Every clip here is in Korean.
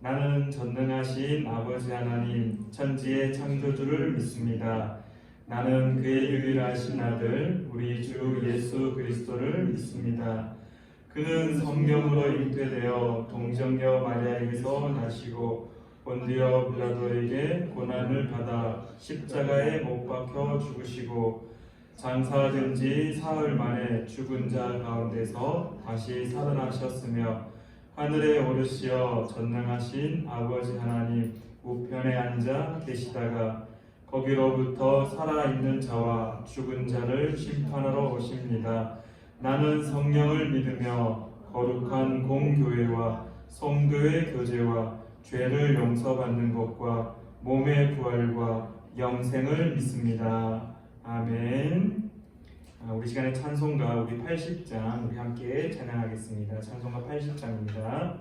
나는 전능하신 아버지 하나님 천지의 창조주를 믿습니다. 나는 그의 유일하신 아들 우리 주 예수 그리스도를 믿습니다. 그는 성령으로 잉태되어 동정녀 마리아에게서 나시고 본디오 빌라도에게 고난을 받아 십자가에 못 박혀 죽으시고 장사된 지 사흘 만에 죽은 자 가운데서 다시 살아나셨으며 하늘에 오르시어 전능하신 아버지 하나님 우편에 앉아 계시다가 거기로부터 살아있는 자와 죽은 자를 심판하러 오십니다. 나는 성령을 믿으며 거룩한 공교회와 성도의 교제와 죄를 용서받는 것과 몸의 부활과 영생을 믿습니다. 아멘. 우리 시간에 찬송가 우리 80장 우리 함께 찬양하겠습니다. 찬송가 80장입니다.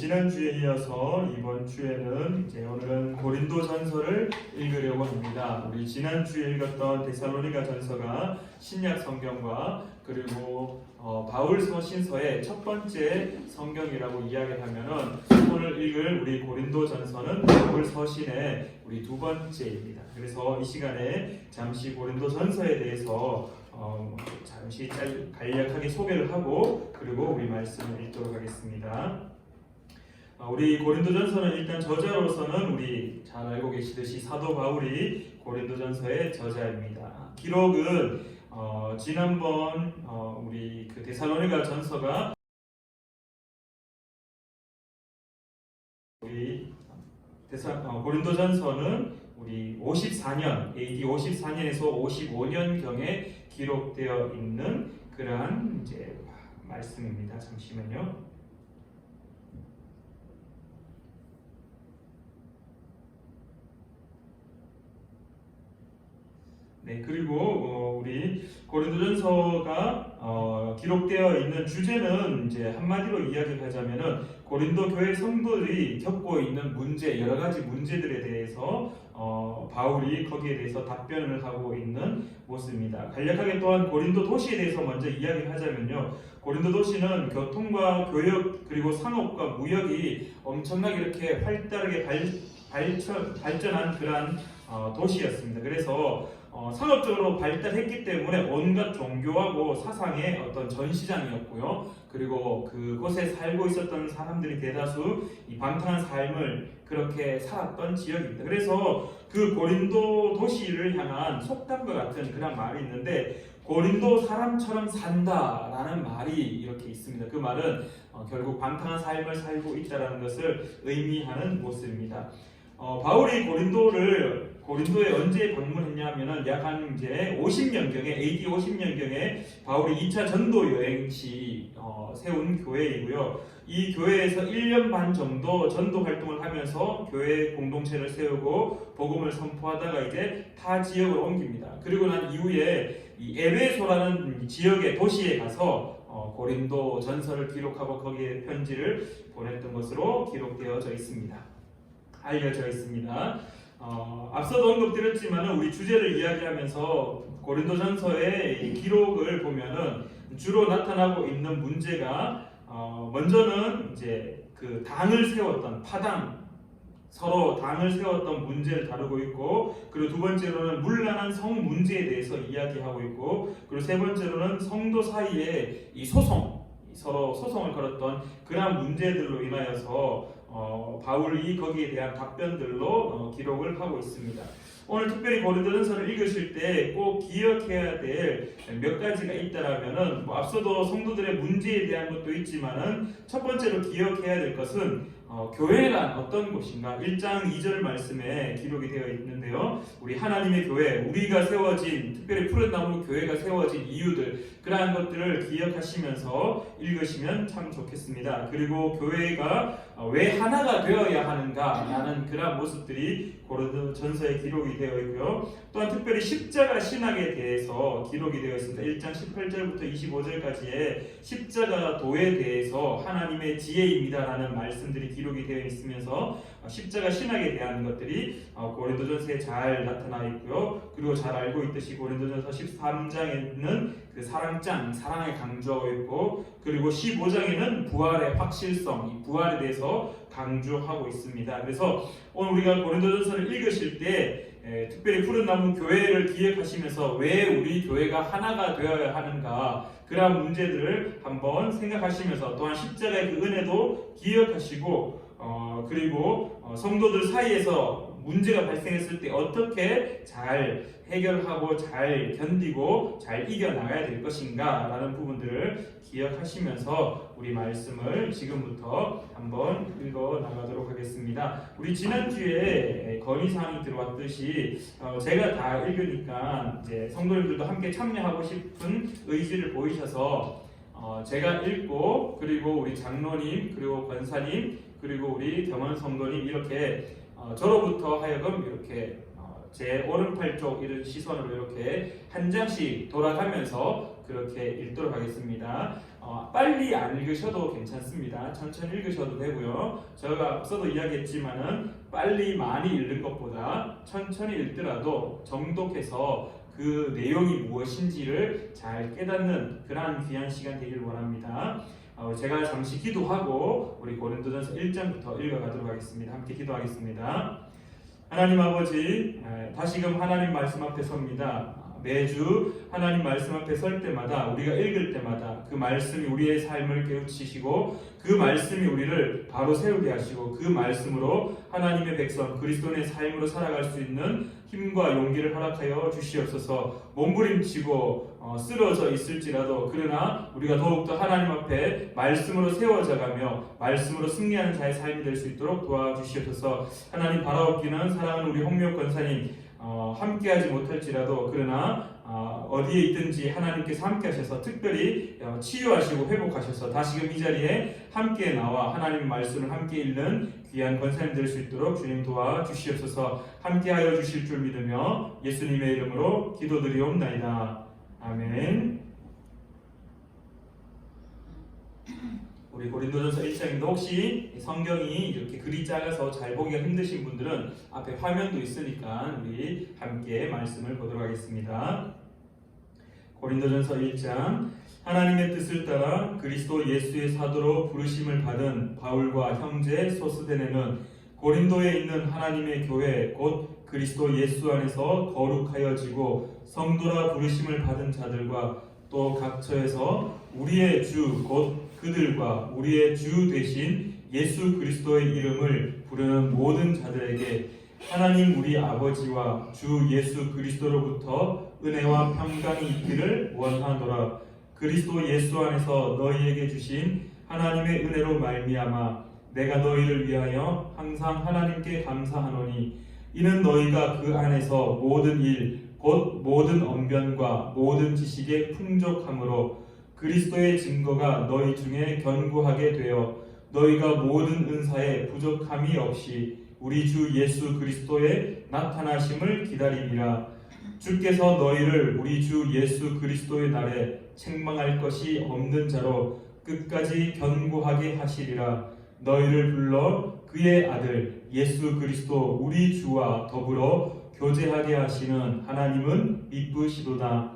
지난주에 이어서 이번 주에는 오늘은 고린도전서를 읽으려고 합니다. 우리 지난주에 읽었던 데살로니가 전서가 신약 성경과 그리고 바울 서신서의 첫 번째 성경이라고 이야기하면은 오늘 읽을 우리 고린도전서는 바울 서신의 우리 두 번째입니다. 그래서 이 시간에 잠시 고린도전서에 대해서 잠시 간략하게 소개를 하고 그리고 우리 말씀을 읽도록 하겠습니다. 우리 고린도전서는 일단 저자로서는 우리 잘 알고 계시듯이 사도 바울이 고린도전서의 저자입니다. 기록은 지난번 우리 그 데살로니가 전서가 우리 고린도전서는 우리 54년 AD 54년에서 55년경에 기록되어 있는 그러한 이제 말씀입니다. 잠시만요. 네, 그리고 우리 고린도전서가 기록되어 있는 주제는 이제 한마디로 이야기하자면은 고린도 교회 성도들이 겪고 있는 문제, 여러 가지 문제들에 대해서 바울이 거기에 대해서 답변을 하고 있는 모습입니다. 간략하게 또한 고린도 도시에 대해서 먼저 이야기를 하자면요, 고린도 도시는 교통과 교역 그리고 상업과 무역이 엄청나게 이렇게 활달하게 발전한 그러한 도시였습니다. 그래서 상업적으로 발달했기 때문에 온갖 종교하고 사상의 어떤 전시장이었고요. 그리고 그곳에 살고 있었던 사람들이 대다수 이 방탕한 삶을 그렇게 살았던 지역입니다. 그래서 그 고린도 도시를 향한 속담과 같은 그런 말이 있는데, 고린도 사람처럼 산다라는 말이 이렇게 있습니다. 그 말은 결국 방탕한 삶을 살고 있다는 것을 의미하는 모습입니다. 바울이 고린도에 언제 방문했냐면은 약 한 이제 50년경에 AD 50년경에 바울이 2차 전도 여행 시 세운 교회이고요. 이 교회에서 1년 반 정도 전도 활동을 하면서 교회 공동체를 세우고 복음을 선포하다가 이제 타 지역으로 옮깁니다. 그리고 난 이후에 이 에베소라는 지역의 도시에 가서 고린도 전서를 기록하고 거기에 편지를 보냈던 것으로 기록되어져 있습니다. 알려져 있습니다. 앞서도 언급드렸지만 우리 주제를 이야기하면서 고린도전서의 기록을 보면은 주로 나타나고 있는 문제가 먼저는 이제 그 당을 세웠던 서로 당을 세웠던 문제를 다루고 있고, 그리고 두 번째로는 문란한 성 문제에 대해서 이야기하고 있고, 그리고 세 번째로는 성도 사이에 이 서로 소송을 걸었던 그러한 문제들로 인하여서 바울이 거기에 대한 답변들로 기록을 하고 있습니다. 오늘 특별히 고린도전서를 읽으실 때 꼭 기억해야 될 몇 가지가 있다라면은 앞서도 성도들의 문제에 대한 것도 있지만은 첫 번째로 기억해야 될 것은 교회란 어떤 곳인가? 1장 2절 말씀에 기록이 되어 있는데요. 우리 하나님의 교회, 우리가 세워진, 특별히 푸른 나무 교회가 세워진 이유들, 그러한 것들을 기억하시면서 읽으시면 참 좋겠습니다. 그리고 교회가 왜 하나가 되어야 하는가라는 그러한 모습들이 고린도전서에 기록이 되어 있고요. 또한 특별히 십자가 신학에 대해서 기록이 되어 있습니다. 1장 18절부터 25절까지의 십자가 도에 대해서 하나님의 지혜입니다라는 말씀들이 기록이 되어 있으면서 십자가 신학에 대한 것들이 고린도전서에 잘 나타나 있고요. 그리고 잘 알고 있듯이 고린도전서 13장에는 그 사랑을 강조하고 있고, 그리고 15장에는 부활의 확실성, 이 부활에 대해서 강조하고 있습니다. 그래서 오늘 우리가 고린도전서를 읽으실 때 특별히 푸른 나무 교회를 기억하시면서 왜 우리 교회가 하나가 되어야 하는가, 그러한 문제들을 한번 생각하시면서 또한 십자가의 그 은혜도 기억하시고, 그리고 성도들 사이에서 문제가 발생했을 때 어떻게 잘 해결하고 잘 견디고 잘 이겨나가야 될 것인가 라는 부분들을 기억하시면서 우리 말씀을 지금부터 한번 읽어 나가도록 하겠습니다. 우리 지난주에 건의사항이 들어왔듯이 제가 다 읽으니까 이제 성도님들도 함께 참여하고 싶은 의지를 보이셔서 제가 읽고, 그리고 우리 장로님, 그리고 권사님, 그리고 우리 경원 성도님 이렇게 저로부터 하여금 이렇게 제 오른팔 쪽 이런 시선으로 이렇게 한 장씩 돌아가면서 그렇게 읽도록 하겠습니다. 빨리 안 읽으셔도 괜찮습니다. 천천히 읽으셔도 되고요. 제가 앞서도 이야기했지만은 빨리 많이 읽는 것보다 천천히 읽더라도 정독해서 그 내용이 무엇인지를 잘 깨닫는 그러한 귀한 시간 되길 원합니다. 제가 잠시 기도하고 우리 고린도전서 1장부터 읽어가도록 하겠습니다. 함께 기도하겠습니다. 하나님 아버지, 다시금 하나님 말씀 앞에 섭니다. 매주 하나님 말씀 앞에 설 때마다, 우리가 읽을 때마다 그 말씀이 우리의 삶을 깨우치시고 그 말씀이 우리를 바로 세우게 하시고 그 말씀으로 하나님의 백성 그리스도의 삶으로 살아갈 수 있는 힘과 용기를 허락하여 주시옵소서. 몸부림치고 쓰러져 있을지라도 그러나 우리가 더욱더 하나님 앞에 말씀으로 세워져 가며 말씀으로 승리하는 자의 삶이 될 수 있도록 도와주시옵소서. 하나님 바라옵기는 사랑하는 우리 홍미옥 권사님 함께하지 못할지라도 그러나 어디에 있든지 하나님께서 함께 하셔서 특별히 치유하시고 회복하셔서 다시금 이 자리에 함께 나와 하나님의 말씀을 함께 읽는 귀한 권사님 될 수 있도록 주님 도와주시옵소서. 함께하여 주실 줄 믿으며 예수님의 이름으로 기도드리옵나이다. 아멘. 우리 고린도전서 1장인데 혹시 성경이 이렇게 글이 작아서 잘 보기가 힘드신 분들은 앞에 화면도 있으니까 우리 함께 말씀을 보도록 하겠습니다. 고린도전서 1장. 하나님의 뜻을 따라 그리스도 예수의 사도로 부르심을 받은 바울과 형제 소스데네는 고린도에 있는 하나님의 교회 곧 그리스도 예수 안에서 거룩하여지고 성도라 부르심을 받은 자들과 또 각처에서 우리의 주 곧 그들과 우리의 주 되신 예수 그리스도의 이름을 부르는 모든 자들에게 하나님 우리 아버지와 주 예수 그리스도로부터 은혜와 평강이 있기를 원하노라. 그리스도 예수 안에서 너희에게 주신 하나님의 은혜로 말미암아 내가 너희를 위하여 항상 하나님께 감사하노니 이는 너희가 그 안에서 모든 일 곧 모든 언변과 모든 지식에 풍족함으로 그리스도의 증거가 너희 중에 견고하게 되어 너희가 모든 은사에 부족함이 없이 우리 주 예수 그리스도의 나타나심을 기다리니라. 주께서 너희를 우리 주 예수 그리스도의 날에 책망할 것이 없는 자로 끝까지 견고하게 하시리라. 너희를 불러 그의 아들 예수 그리스도 우리 주와 더불어 교제하게 하시는 하나님은 미쁘시도다.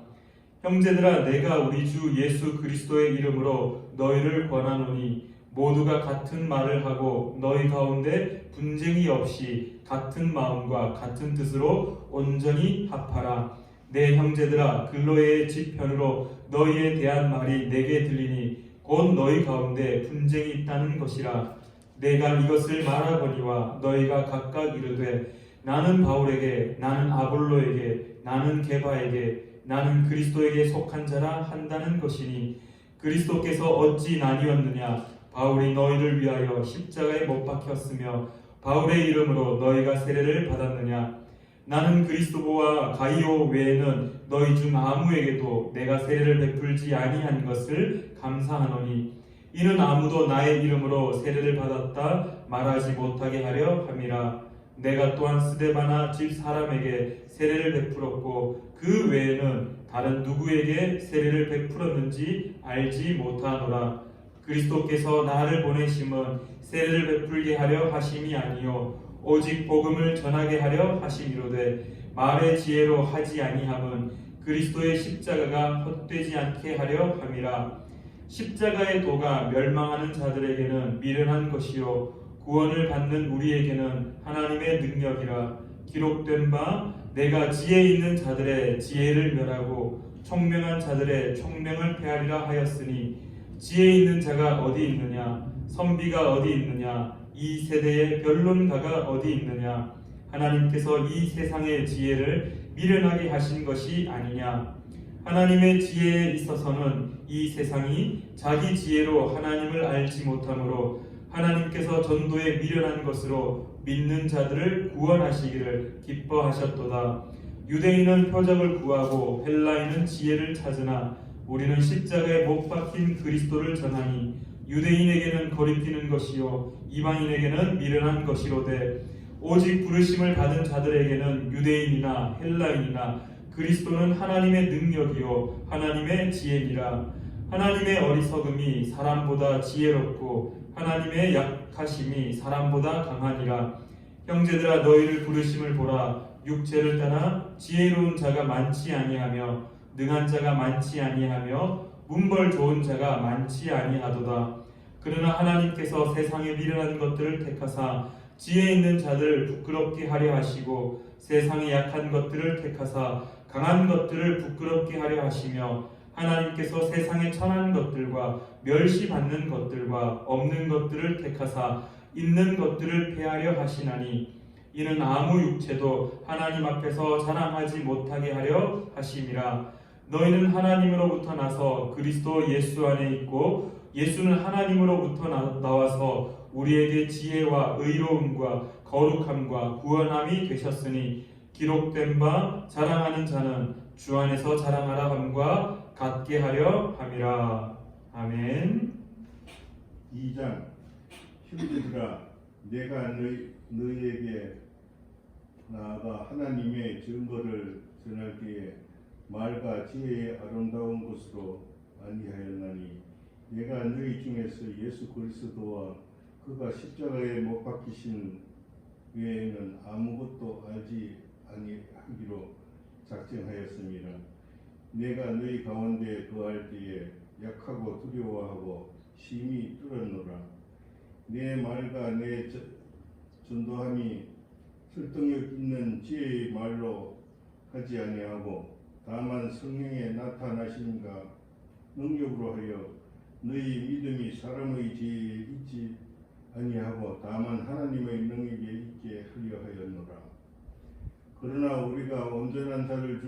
형제들아 내가 우리 주 예수 그리스도의 이름으로 너희를 권하노니 모두가 같은 말을 하고 너희 가운데 분쟁이 없이 같은 마음과 같은 뜻으로 온전히 합하라. 내 형제들아 글로의 지편으로 너희에 대한 말이 내게 들리니 곧 너희 가운데 분쟁이 있다는 것이라. 내가 이것을 말하거니와 너희가 각각 이르되 나는 바울에게 나는 아볼로에게 나는 게바에게 나는 그리스도에게 속한 자라 한다는 것이니 그리스도께서 어찌 나뉘었느냐. 바울이 너희를 위하여 십자가에 못 박혔으며 바울의 이름으로 너희가 세례를 받았느냐. 나는 그리스도와 가이오 외에는 너희 중 아무에게도 내가 세례를 베풀지 아니한 것을 감사하노니 이는 아무도 나의 이름으로 세례를 받았다 말하지 못하게 하려 함이라. 내가 또한 스데바나 집 사람에게 세례를 베풀었고 그 외에는 다른 누구에게 세례를 베풀었는지 알지 못하노라. 그리스도께서 나를 보내심은 세례를 베풀게 하려 하심이 아니요 오직 복음을 전하게 하려 하심이로되 말의 지혜로 하지 아니함은 그리스도의 십자가가 헛되지 않게 하려 함이라. 십자가의 도가 멸망하는 자들에게는 미련한 것이요 구원을 받는 우리에게는 하나님의 능력이라. 기록된 바 내가 지혜 있는 자들의 지혜를 멸하고 총명한 자들의 총명을 폐하리라 하였으니 지혜 있는 자가 어디 있느냐 선비가 어디 있느냐 이 세대의 변론가가 어디 있느냐. 하나님께서 이 세상의 지혜를 미련하게 하신 것이 아니냐. 하나님의 지혜에 있어서는 이 세상이 자기 지혜로 하나님을 알지 못하므로 하나님께서 전도에 미련한 것으로 믿는 자들을 구원하시기를 기뻐하셨도다. 유대인은 표적을 구하고 헬라인은 지혜를 찾으나 우리는 십자가에 못 박힌 그리스도를 전하니 유대인에게는 거리끼는 것이요 이방인에게는 미련한 것이로되 오직 부르심을 받은 자들에게는 유대인이나 헬라인이나 그리스도는 하나님의 능력이요 하나님의 지혜니라. 하나님의 어리석음이 사람보다 지혜롭고 하나님의 약하심이 사람보다 강하니라. 형제들아 너희를 부르심을 보라. 육체를 따라 지혜로운 자가 많지 아니하며 능한 자가 많지 아니하며 문벌 좋은 자가 많지 아니하도다. 그러나 하나님께서 세상에 미련한 것들을 택하사 지혜 있는 자들을 부끄럽게 하려 하시고 세상에 약한 것들을 택하사 강한 것들을 부끄럽게 하려 하시며 하나님께서 세상에 천한 것들과 멸시받는 것들과 없는 것들을 택하사 있는 것들을 폐하려 하시나니 이는 아무 육체도 하나님 앞에서 자랑하지 못하게 하려 하심이라. 너희는 하나님으로부터 나서 그리스도 예수 안에 있고 예수는 하나님으로부터 나와서 우리에게 지혜와 의로움과 거룩함과 구원함이 되셨으니 기록된 바 자랑하는 자는 주 안에서 자랑하라 함과 같게 하려 함이라. 아멘. 2장. 형제들아 내가 너희에게 나아가 하나님의 증거를 전할 때에 말과 지혜의 아름다운 것으로 아니하였나니 내가 너희 중에서 예수 그리스도와 그가 십자가에 못 박히신 외에는 아무것도 알지 아니하기로 작정하였습니다. 내가 너희 가운데 거할 때에 약하고 두려워하고 심히 떨었노라. 내 말과 내 전도함이 설득력 있는 지혜의 말로 하지 아니하고 다만 성령의 나타나심과 능력으로 하여 너희 믿음이 사람의 지혜에 있지 아니하고 다만 하나님의 능력에 있게 하려 하였노라. 그러나 우리가 온전한 자들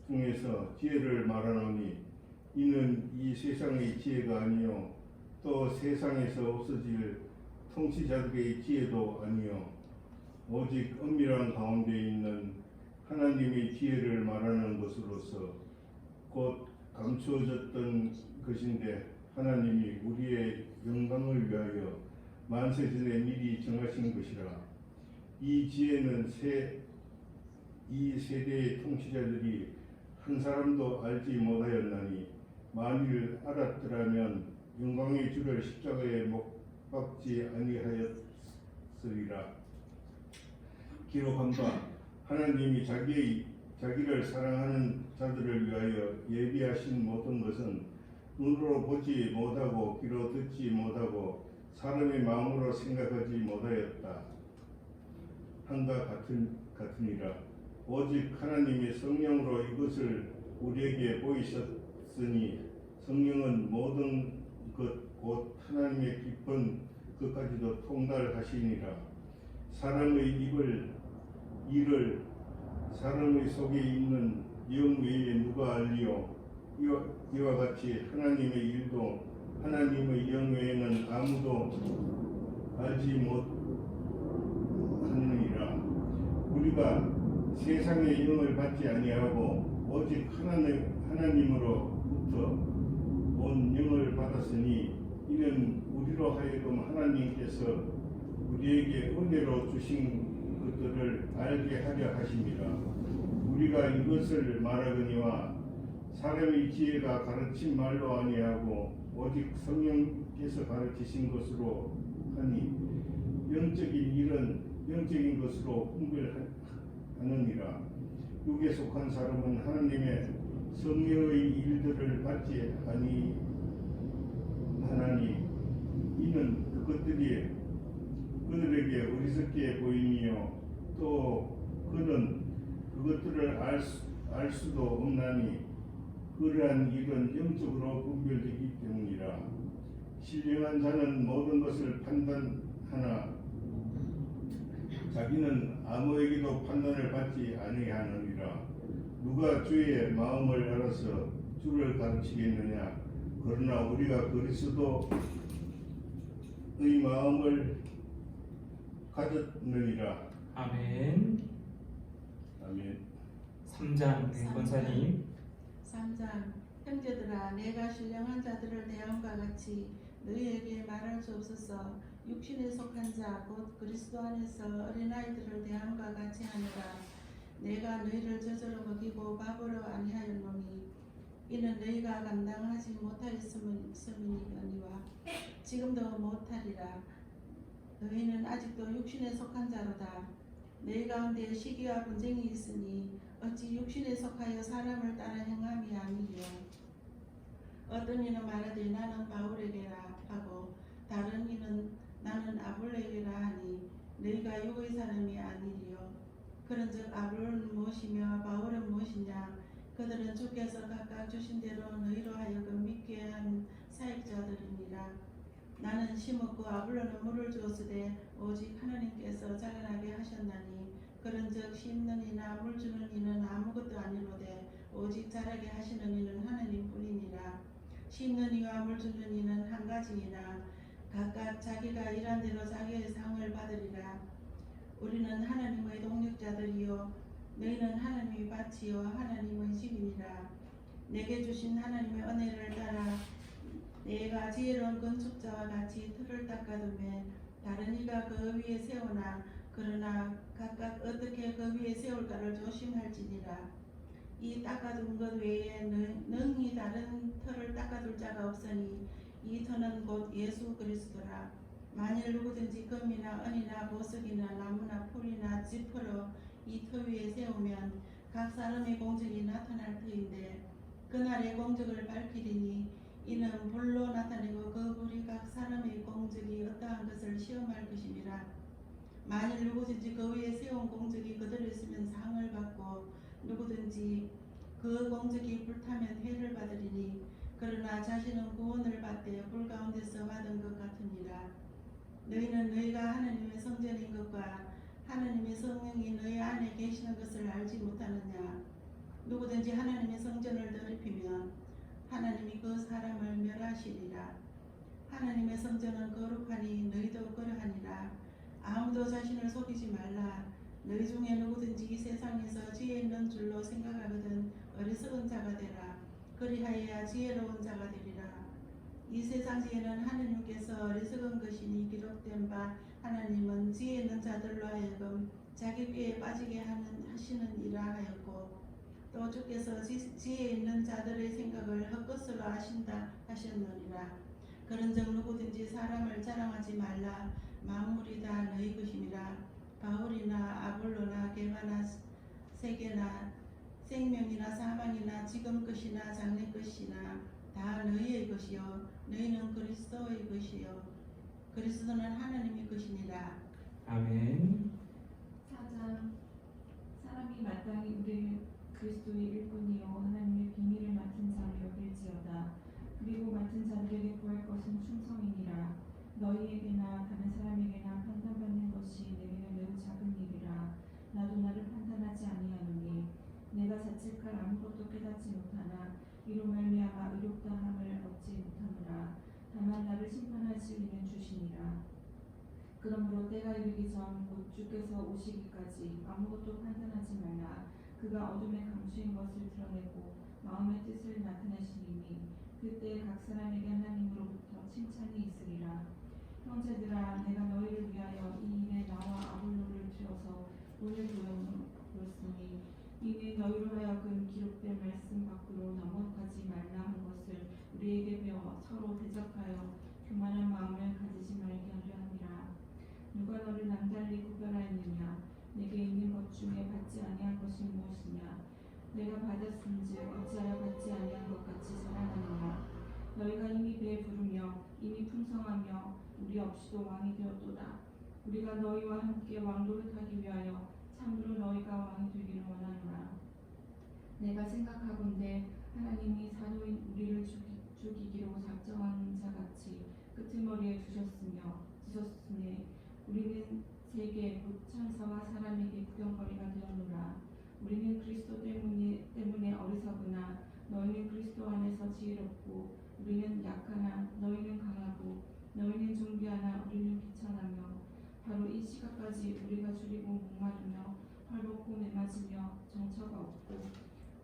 중에서 지혜를 말하노니 이는 이 세상의 지혜가 아니요 또 세상에서 없어질 통치자들의 지혜도 아니요 오직 은밀한 가운데 있는 하나님의 지혜를 말하는 것으로서 곧 감추어졌던 것인데 하나님이 우리의 영광을 위하여 만세전에 미리 정하신 것이라. 이 지혜는 이 세대의 통치자들이 한 사람도 알지 못하였나니 만일 알았더라면 영광의 주를 십자가에 못 박지 아니하였으리라. 기록한바 하나님이 자기를 사랑하는 자들을 위하여 예비하신 모든 것은 눈으로 보지 못하고 귀로 듣지 못하고 사람의 마음으로 생각하지 못하였다 한가 같으니라. 오직 하나님의 성령으로 이것을 우리에게 보이셨으니 성령은 모든 것 곧 하나님의 깊은 것까지도 통달하시니라. 사람의 일을 사람의 속에 있는 영 외에 누가 알리요? 이와 같이 하나님의 일도 하나님의 영 외에는 아무도 알지 못하느니라. 우리가 세상의 영을 받지 아니하고 오직 하나님으로부터 온 영을 받았으니 이는 우리로 하여금 하나님께서 우리에게 은혜로 주신 것들을 알게 하려 하심이라. 우리가 이것을 말하거니와 사람의 지혜가 가르친 말로 아니하고 오직 성령께서 가르치신 것으로 하니 영적인 일은 영적인 것으로 분별하느니라. 육에 속한 사람은 하나님의 성령의 일들을 받지 아니하나니 이는 그것들이 그들에게 어리석게 보이니요 또 그는 그것들을 알 수도 없나니 그러한 일은 영적으로 분별되기 때문이라. 신령한 자는 모든 것을 판단하나 자기는 아무에게도 판단을 받지 아니하느니라. 누가 주의 마음을 알아서 주를 가르치겠느냐? 그러나 우리가 그리스도의 마음을 가졌느니라. 아멘. 아멘. 3장 권사님. 3장 형제들아 내가 신령한 자들을 대함과 같이 너희에게 말할 수 없어서 육신에 속한 자 곧 그리스도 안에서 어린아이들을 대함과 같이 하노라. 내가 너희를 저절로 먹이고 밥으로 아니하였노니 이는 너희가 감당하지 못하였음이니와 지금도 못하리라. 너희는 아직도 육신에 속한 자로다. 너희 가운데 시기와 분쟁이 있으니 어찌 육신에 속하여 사람을 따라 행함이 아니요. 어떤 이는 말하되 나는 바울에게라 하고 다른 이는 나는 아볼로에게라 하니 너희가 육의 사람이 아니리요. 그런즉 아볼로는 무엇이며 바울은 무엇이냐? 그들은 주께서 각각 주신 대로 너희로 하여금 믿게 한 사역자들이니라. 나는 심었고 아볼로는 물을 주었으되 오직 하나님께서 자라나게 하셨나니 그런즉 심는 이나 물 주는 이는 아무것도 아니로되 오직 자라게 하시는 이는 하나님뿐이니라. 심는 이와 물 주는 이는 한 가지이나 각각 자기가 일한 대로 자기의 상을 받으리라. 우리는 하나님의 동력자들이요 너희는 하나님의 밭이요 하나님의 집이니라. 내게 주신 하나님의 은혜를 따라 내가 지혜로운 건축자와 같이 틀을 닦아두매 다른 이가 그 위에 세우나 그러나 각각 어떻게 그 위에 세울까를 조심할지니라. 이 닦아둔 것 외에 능히 다른 틀을 닦아둘 자가 없으니 이 터는 곧 예수 그리스도라. 만일 누구든지 금이나 은이나 보석이나 나무나 풀이나 지퍼로 이 터 위에 세우면 각 사람의 공적이 나타날 터인데 그날의 공적을 밝히리니 이는 불로 나타내고 그 불이 각 사람의 공적이 어떠한 것을 시험할 것임이라. 만일 누구든지 그 위에 세운 공적이 그대로 있으면 상을 받고 누구든지 그 공적이 불타면 해를 받으리니 그러나 자신은 구원을 받되 불 가운데서 받은 것 같으니라. 너희는 너희가 하나님의 성전인 것과 하나님의 성령이 너희 안에 계시는 것을 알지 못하느냐. 누구든지 하나님의 성전을 더럽히면 하나님이 그 사람을 멸하시리라. 하나님의 성전은 거룩하니 너희도 그러하니라. 아무도 자신을 속이지 말라. 너희 중에 누구든지 이 세상에서 지혜 있는 줄로 생각하거든 어리석은 자가 되라. 그리하여야 지혜로운 자가 되리라. 이 세상 지혜는 하느님께서 어리석은 것이니 기록된 바 하나님은 지혜 있는 자들로 하여금 자기 꾀에 빠지게 하시는 이라 하였고 또 주께서 지혜 있는 자들의 생각을 헛것으로 하신다 하셨느니라. 그런즉 누구든지 사람을 자랑하지 말라. 만물이 다 너희 것임이라. 바울이나 아볼로나 게바나 세계나 생명이나 사망이나 지금 것이나 장래 것이나 다 너희의 것이요 너희는 그리스도의 것이요 그리스도는 하나님의 것이니라. 아멘. 4장 사람이 마땅히 우리 그리스도의 일꾼이요 하나님의 비밀을 맡은 자로 여길지어다. 그리고 맡은 자들에게 구할 것은 충성이니라. 너희에게나 다른 사람에게나 판단받는 것이 내게는 매우 작은 일이라. 나도 나를 판단하지 아니하노니 내가 자책할 아무것도 깨닫지 못하나 이로 말미암아 의롭다함을 얻지 못하노라. 다만 나를 심판하실 이는 주시니라. 그러므로 때가 이르기 전 곧 주께서 오시기까지 아무것도 판단하지 말라. 그가 어둠의 감추인 것을 드러내고 마음의 뜻을 나타내시리니 그때 각 사람에게 하나님으로부터 칭찬이 있으리라. 형제들아, 내가 너희를 위하여 이 일에 나와 아볼로를 들여서 돈을 보였으니 이는 너희로 하여금 기록된 말씀 밖으로 넘어가지 말라 한 것을 우리에게 배워 서로 대적하여 교만한 마음을 가지지 말게 하려 함이라. 누가 너를 남달리 구별하였느냐? 내게 있는 것 중에 받지 아니한 것이 무엇이냐? 내가 받았은즉 어찌하여 받지 아니한 것 같이 자랑하느냐? 너희가 이미 배부르며 이미 풍성하며 우리 없이도 왕이 되었도다. 우리가 너희와 함께 왕노릇하기 위하여 참으로 너희가 왕이 되기를 원하노라. 내가 생각하건대 하나님이 사도인 우리를 죽이기로 작정한 자같이 끄트머리에 두셨으니 우리는 세계 곧 천사와 사람에게 구경거리가 되었노라. 우리는 그리스도 때문에 어리석으나 너희는 그리스도 안에서 지혜롭고 우리는 약하나 너희는 강하고 너희는 존귀하나 우리는 귀천하며 바로 이 시각까지 우리가 줄이고 목마르며 헐벗고 매맞으며 정처가 없고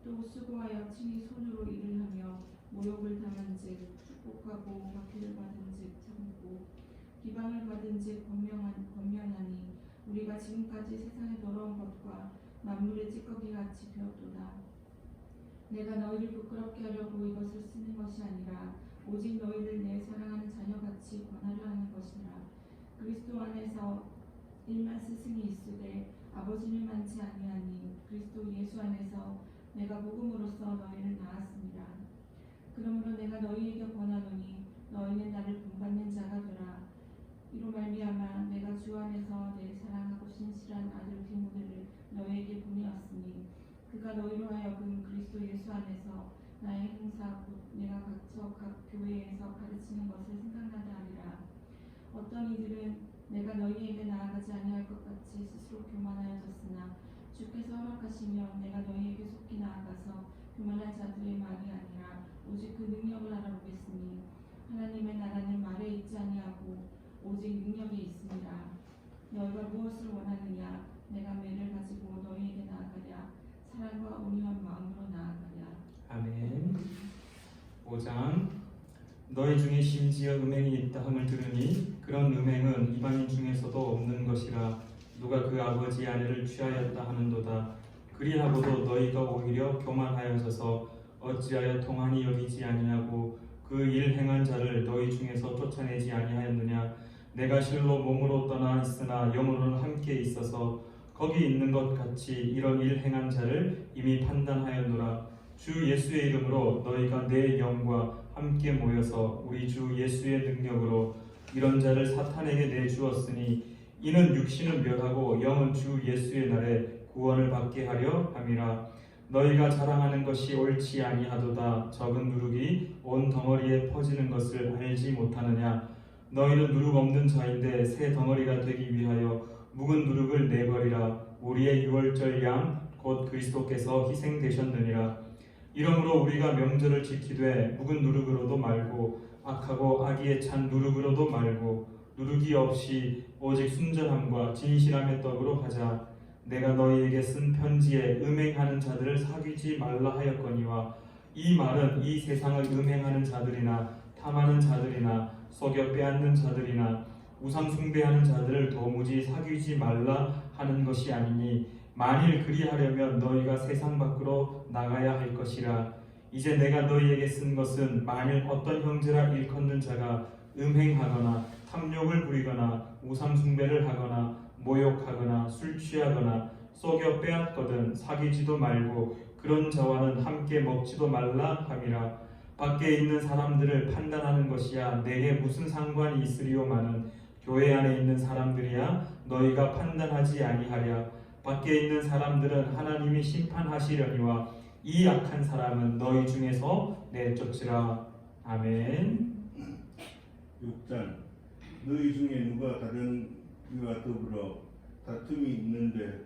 또 수고하여 친히 손으로 일을 하며 모욕을 당한즉 축복하고 박해를 받은즉 참고 비방을 받은즉 권면하니 우리가 지금까지 세상의 더러운 것과 만물의 찌꺼기같이 되었도다. 내가 너희를 부끄럽게 하려고 이것을 쓰는 것이 아니라 오직 너희를 내 사랑하는 자녀같이 권하려 하는 것이라. 그리스도 안에서 일만 스승이 있으되 아버지는 많지 아니하니 그리스도 예수 안에서 내가 복음으로써 너희를 낳았습니다. 그러므로 내가 너희에게 권하노니 너희는 나를 본받는 자가 되라. 이로 말미암아 내가 주 안에서 내 사랑하고 신실한 아들 디모데를 너희에게 보내었으니 그가 너희로 하여금 그리스도 예수 안에서 나의 행사 곧 내가 각처 각 교회에서 가르치는 것을 생각나게 하리라. 어떤 이들은 내가 너희에게 나아가지 아니할 것 같이 스스로 교만하여졌으나 주께서 허락하시며 내가 너희에게 속히 나아가서 교만한 자들의 말이 아니라 오직 그 능력을 알아보겠으니 하나님의 나라는 말에 있지 아니하고 오직 능력에 있습니다. 너희가 무엇을 원하느냐? 내가 매를 가지고 너희에게 나아가랴. 사랑과 온유한 마음으로 나아가랴. 아멘. 5장 너희 중에 심지어 음행이 있다 함을 들으니 그런 음행은 이방인 중에서도 없는 것이라. 누가 그 아버지 아내를 취하였다 하는도다. 그리하고도 너희가 오히려 교만하여져서 어찌하여 통한이 여기지 아니하고 그 일 행한 자를 너희 중에서 쫓아내지 아니하였느냐? 내가 실로 몸으로 떠나 있으나 영으로는 함께 있어서 거기 있는 것 같이 이런 일 행한 자를 이미 판단하였노라. 주 예수의 이름으로 너희가 내 영과 함께 모여서 우리 주 예수의 능력으로 이런 자를 사탄에게 내주었으니 이는 육신은 멸하고 영은 주 예수의 날에 구원을 받게 하려 함이라. 너희가 자랑하는 것이 옳지 아니하도다. 적은 누룩이 온 덩어리에 퍼지는 것을 알지 못하느냐? 너희는 누룩 없는 자인데 새 덩어리가 되기 위하여 묵은 누룩을 내버리라. 우리의 유월절 양 곧 그리스도께서 희생되셨느니라. 이러므로 우리가 명절을 지키되 묵은 누룩으로도 말고 악하고 악의에 찬 누룩으로도 말고 누룩이 없이 오직 순전함과 진실함의 떡으로 하자. 내가 너희에게 쓴 편지에 음행하는 자들을 사귀지 말라 하였거니와 이 말은 이 세상을 음행하는 자들이나 탐하는 자들이나 속여 빼앗는 자들이나 우상 숭배하는 자들을 도무지 사귀지 말라 하는 것이 아니니 만일 그리하려면 너희가 세상 밖으로 나가야 할 것이라. 이제 내가 너희에게 쓴 것은 만일 어떤 형제라 일컫는 자가 음행하거나 탐욕을 부리거나 우상 숭배를 하거나 모욕하거나 술 취하거나 속여 빼앗거든 사귀지도 말고 그런 자와는 함께 먹지도 말라 함이라. 밖에 있는 사람들을 판단하는 것이야 내게 무슨 상관이 있으리요마는 교회 안에 있는 사람들이야 너희가 판단하지 아니하랴. 밖에 있는 사람들은 하나님이 심판하시려니와 이 악한 사람은 너희 중에서 내쫓으라. 아멘. 6장 너희 중에 누가 다른 이와 더불어 다툼이 있는데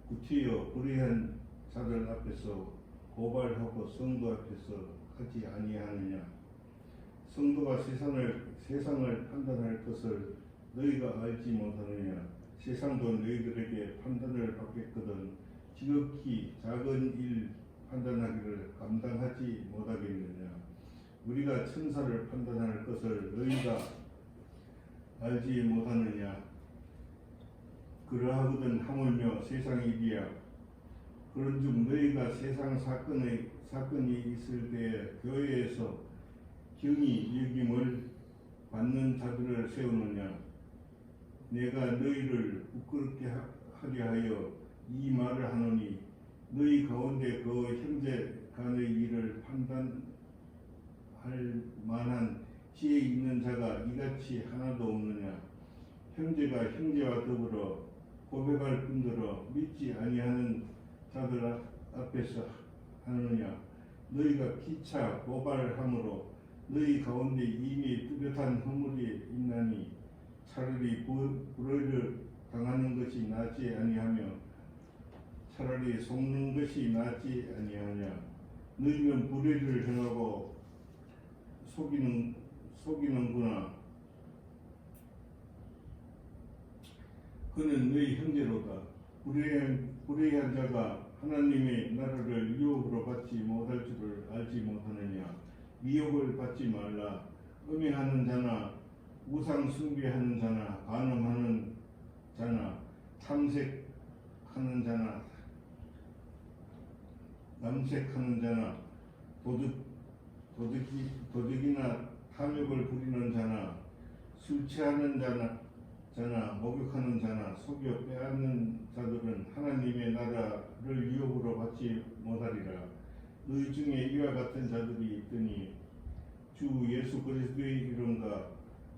구티여 불의한 자들 앞에서 고발하고 성도 앞에서 하지 아니하느냐? 성도가 세상을 판단할 것을 너희가 알지 못하느냐? 세상도 너희들에게 판단을 받겠거든 지극히 작은 일 판단하기를 감당하지 못하겠느냐? 우리가 천사를 판단할 것을 너희가 알지 못하느냐? 그러하거든 하물며 세상 일이야. 그런즉 너희가 세상 사건이 있을 때에 교회에서 경히 여김을 받는 자들을 세우느냐? 내가 너희를 부끄럽게 하려 하여 이 말을 하노니 너희 가운데 그 형제 간의 일을 판단할 만한 지혜 있는 자가 이같이 하나도 없느냐? 형제가 형제와 더불어 고백할 뿐더러 믿지 아니하는 자들 앞에서 하느냐? 너희가 기차 고발함으로 너희 가운데 이미 뚜렷한 허물이 있나니 차라리 불의를 당하는 것이 낫지 아니하며 차라리 속는 것이 낫지 아니하냐? 너희는 불의를 행하고 속이는구나. 그는 너희 형제로다. 불의한 자가 하나님의 나라를 유혹으로 받지 못할 줄을 알지 못하느냐? 미혹을 받지 말라. 음행하는 자나 우상 숭배하는 자나 간음하는 자나 탐색하는 자나 남색하는 자나 도둑이나 탐욕을 부리는 자나 술 취하는 자나 목욕하는 자나 속여 빼앗는 자들은 하나님의 나라를 유혹으로 받지 못하리라. 너희 중에 이와 같은 자들이 있더니 주 예수 그리스도의 이름과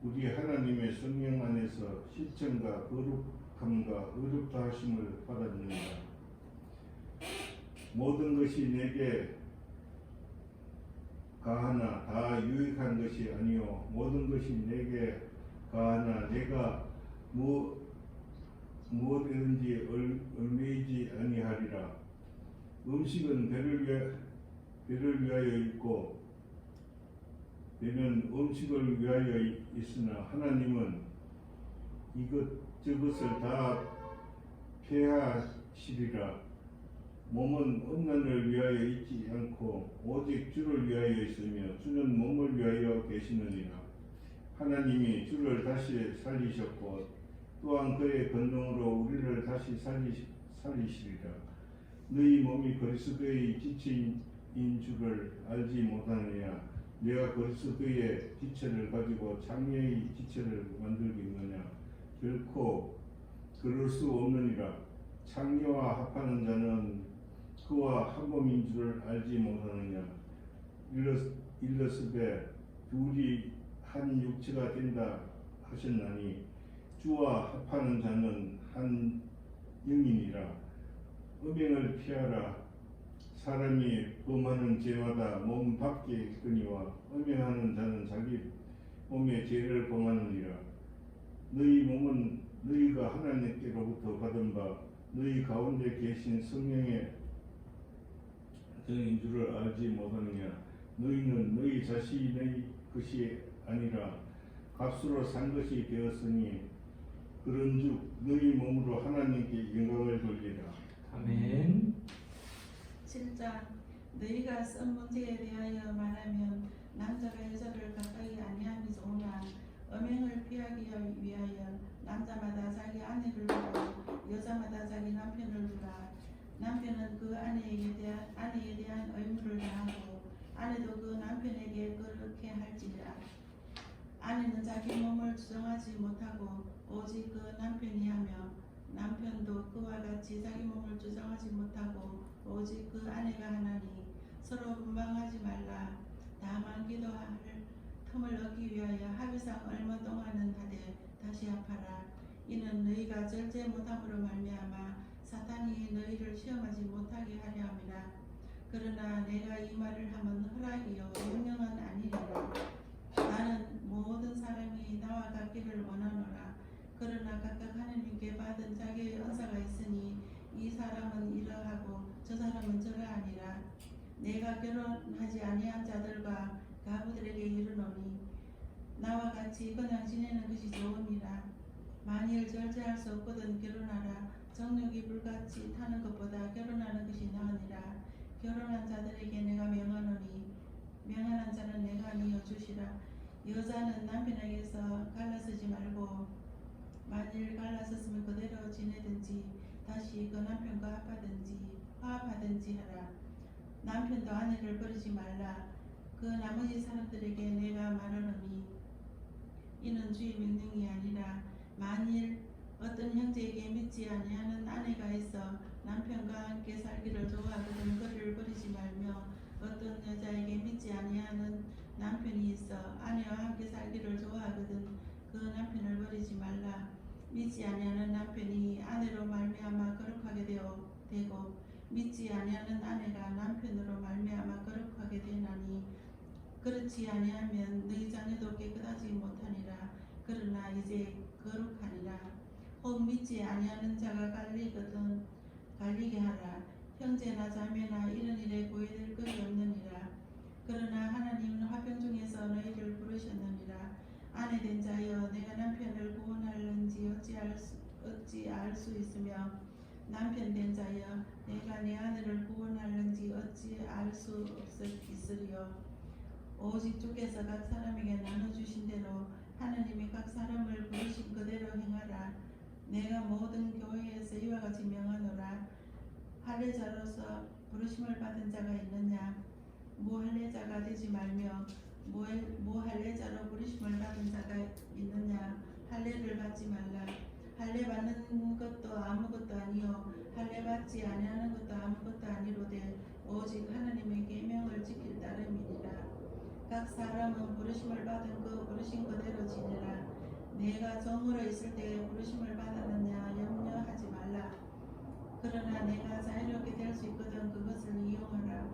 우리 하나님의 성령 안에서 시청과 거룩함과 의롭다 하심을 받았느니라. 모든 것이 내게 가하나 다 유익한 것이 아니요 모든 것이 내게 가하나 내가 무엇이든지 얽매이지 아니하리라. 음식은 배를 위하여 있고 배는 음식을 위하여 있으나 하나님은 저것을 다 폐하시리라. 몸은 음란을 위하여 있지 않고 오직 주를 위하여 있으며 주는 몸을 위하여 계시느니라. 하나님이 주를 다시 살리셨고 또한 그의 권능으로 우리를 다시 살리시리라. 너희 몸이 그리스도의 지체인 줄을 알지 못하느냐? 내가 그리스도의 지체를 가지고 장래의 지체를 만들겠느냐? 결코 그럴 수 없느니라. 창녀와 합하는 자는 그와 한 몸인 줄을 알지 못하느냐? 일러스되 둘이 한 육체가 된다 하셨나니 주와 합하는 자는 한 영이니라. 음행을 피하라. 사람이 범하는 죄마다 몸 밖에 있거니와 음행하는 자는 자기 몸의 죄를 범하느니라. 너희 몸은 너희가 하나님께로부터 받은 바 너희 가운데 계신 성령의 정인 줄을 알지 못하느냐? 너희는 너희 자신의 것이 아니라 값으로 산 것이 되었으니 그런즉 너희 몸으로 하나님께 영광을 돌리라. 아멘. 7장 너희가 쓴 문제에 대하여 말하면 남자가 여자를 가까이 아니함이 좋으나 음행을 피하기 위하여 남자마다 자기 아내를 두고 여자마다 자기 남편을 두라. 남편은 그 아내에 대한 의무를 다하고 아내도 그 남편에게 그렇게 할지니라. 아내는 자기 몸을 주정하지 못하고 오직 그 남편이 하며 남편도 그와 같이 자기 몸을 주정하지 못하고 오직 그 아내가 하나니 서로 분방하지 말라. 다만 기도할 틈을 얻기 위하여 합의상 얼마 동안은 하되 다시 합하라. 이는 너희가 절제 못함으로 말미암아 사탄이 너희를 시험하지 못하게 하려 함이라. 그러나 내가 이 말을 하면 허락이요 명령은 아니니라. 나는 모든 사람이 나와 같기를 원하노라. 그러나 각각 하나님께 받은 자기의 은사가 있으니 이 사람은 이러하고 저 사람은 저러하니라. 내가 결혼하지 아니한 자들과 가부들에게 이르노니 나와 같이 그냥 지내는 것이 좋으니라. 만일 절제할 수 없거든 결혼하라. 정욕이 불같이 타는 것보다 결혼하는 것이 나으니라. 결혼한 자들에게 내가 명하노니 명하는 자는 내가 아니여 주시라. 여자는 남편에게서 갈라서지 말고 만일 갈라섰으면 그대로 지내든지 다시 그 남편과 화합하든지 하라. 남편도 아내를 버리지 말라. 그 나머지 사람들에게 내가 말하노니 이는 주의 명령이 아니라 만일 어떤 형제에게 믿지 아니하는 아내가 있어 남편과 함께 살기를 좋아하거든 그를 버리지 말며 어떤 여자에게 믿지 아니하는 남편이 있어 아내와 함께 살기를 좋아하거든 그 남편을 버리지 말라. 믿지 아니하는 남편이 아내로 말미암아 거룩하게 되고 믿지 아니하는 아내가 남편으로 말미암아 거룩하게 되나니 그렇지 아니하면 너희 자녀도 깨끗하지 못하니라. 그러나 이제 거룩하니라. 혹 믿지 아니하는 자가 갈리게 하라. 형제나 자매나 이런 일에 고해될 것이 없느니라. 그러나 하나님은 화평 중에서 너희를 부르셨느니라. 아내 된 자여 내가 남편을 구원할는지 어찌 알 수 있으며 남편 된 자여 내가 내 아내를 구원할는지 어찌 알 수 있으리요. 오직 주께서 각 사람에게 나눠주신 대로 하나님이 각 사람을 부르신 그대로 행하라. 내가 모든 교회에서 이와 같이 명하노라. 할례자로서 부르심을 받은 자가 있느냐? 무할례자가 되지 말며 무할례자로 부르심을 받은 자가 있느냐? 할례를 받지 말라. 할례 받는 것도 아무것도 아니요 할례 받지 아니하는 것도 아무것도 아니로되 오직 하나님의 계명을 지킬 따름이니라. 각 사람은 부르심을 받은 그 부르신 그대로 지내라. 내가 종으로 있을 때에 부르심을 받았느냐 염려하지 말라. 그러나 내가 자유롭게 될 수 있거든 그것을 이용하라.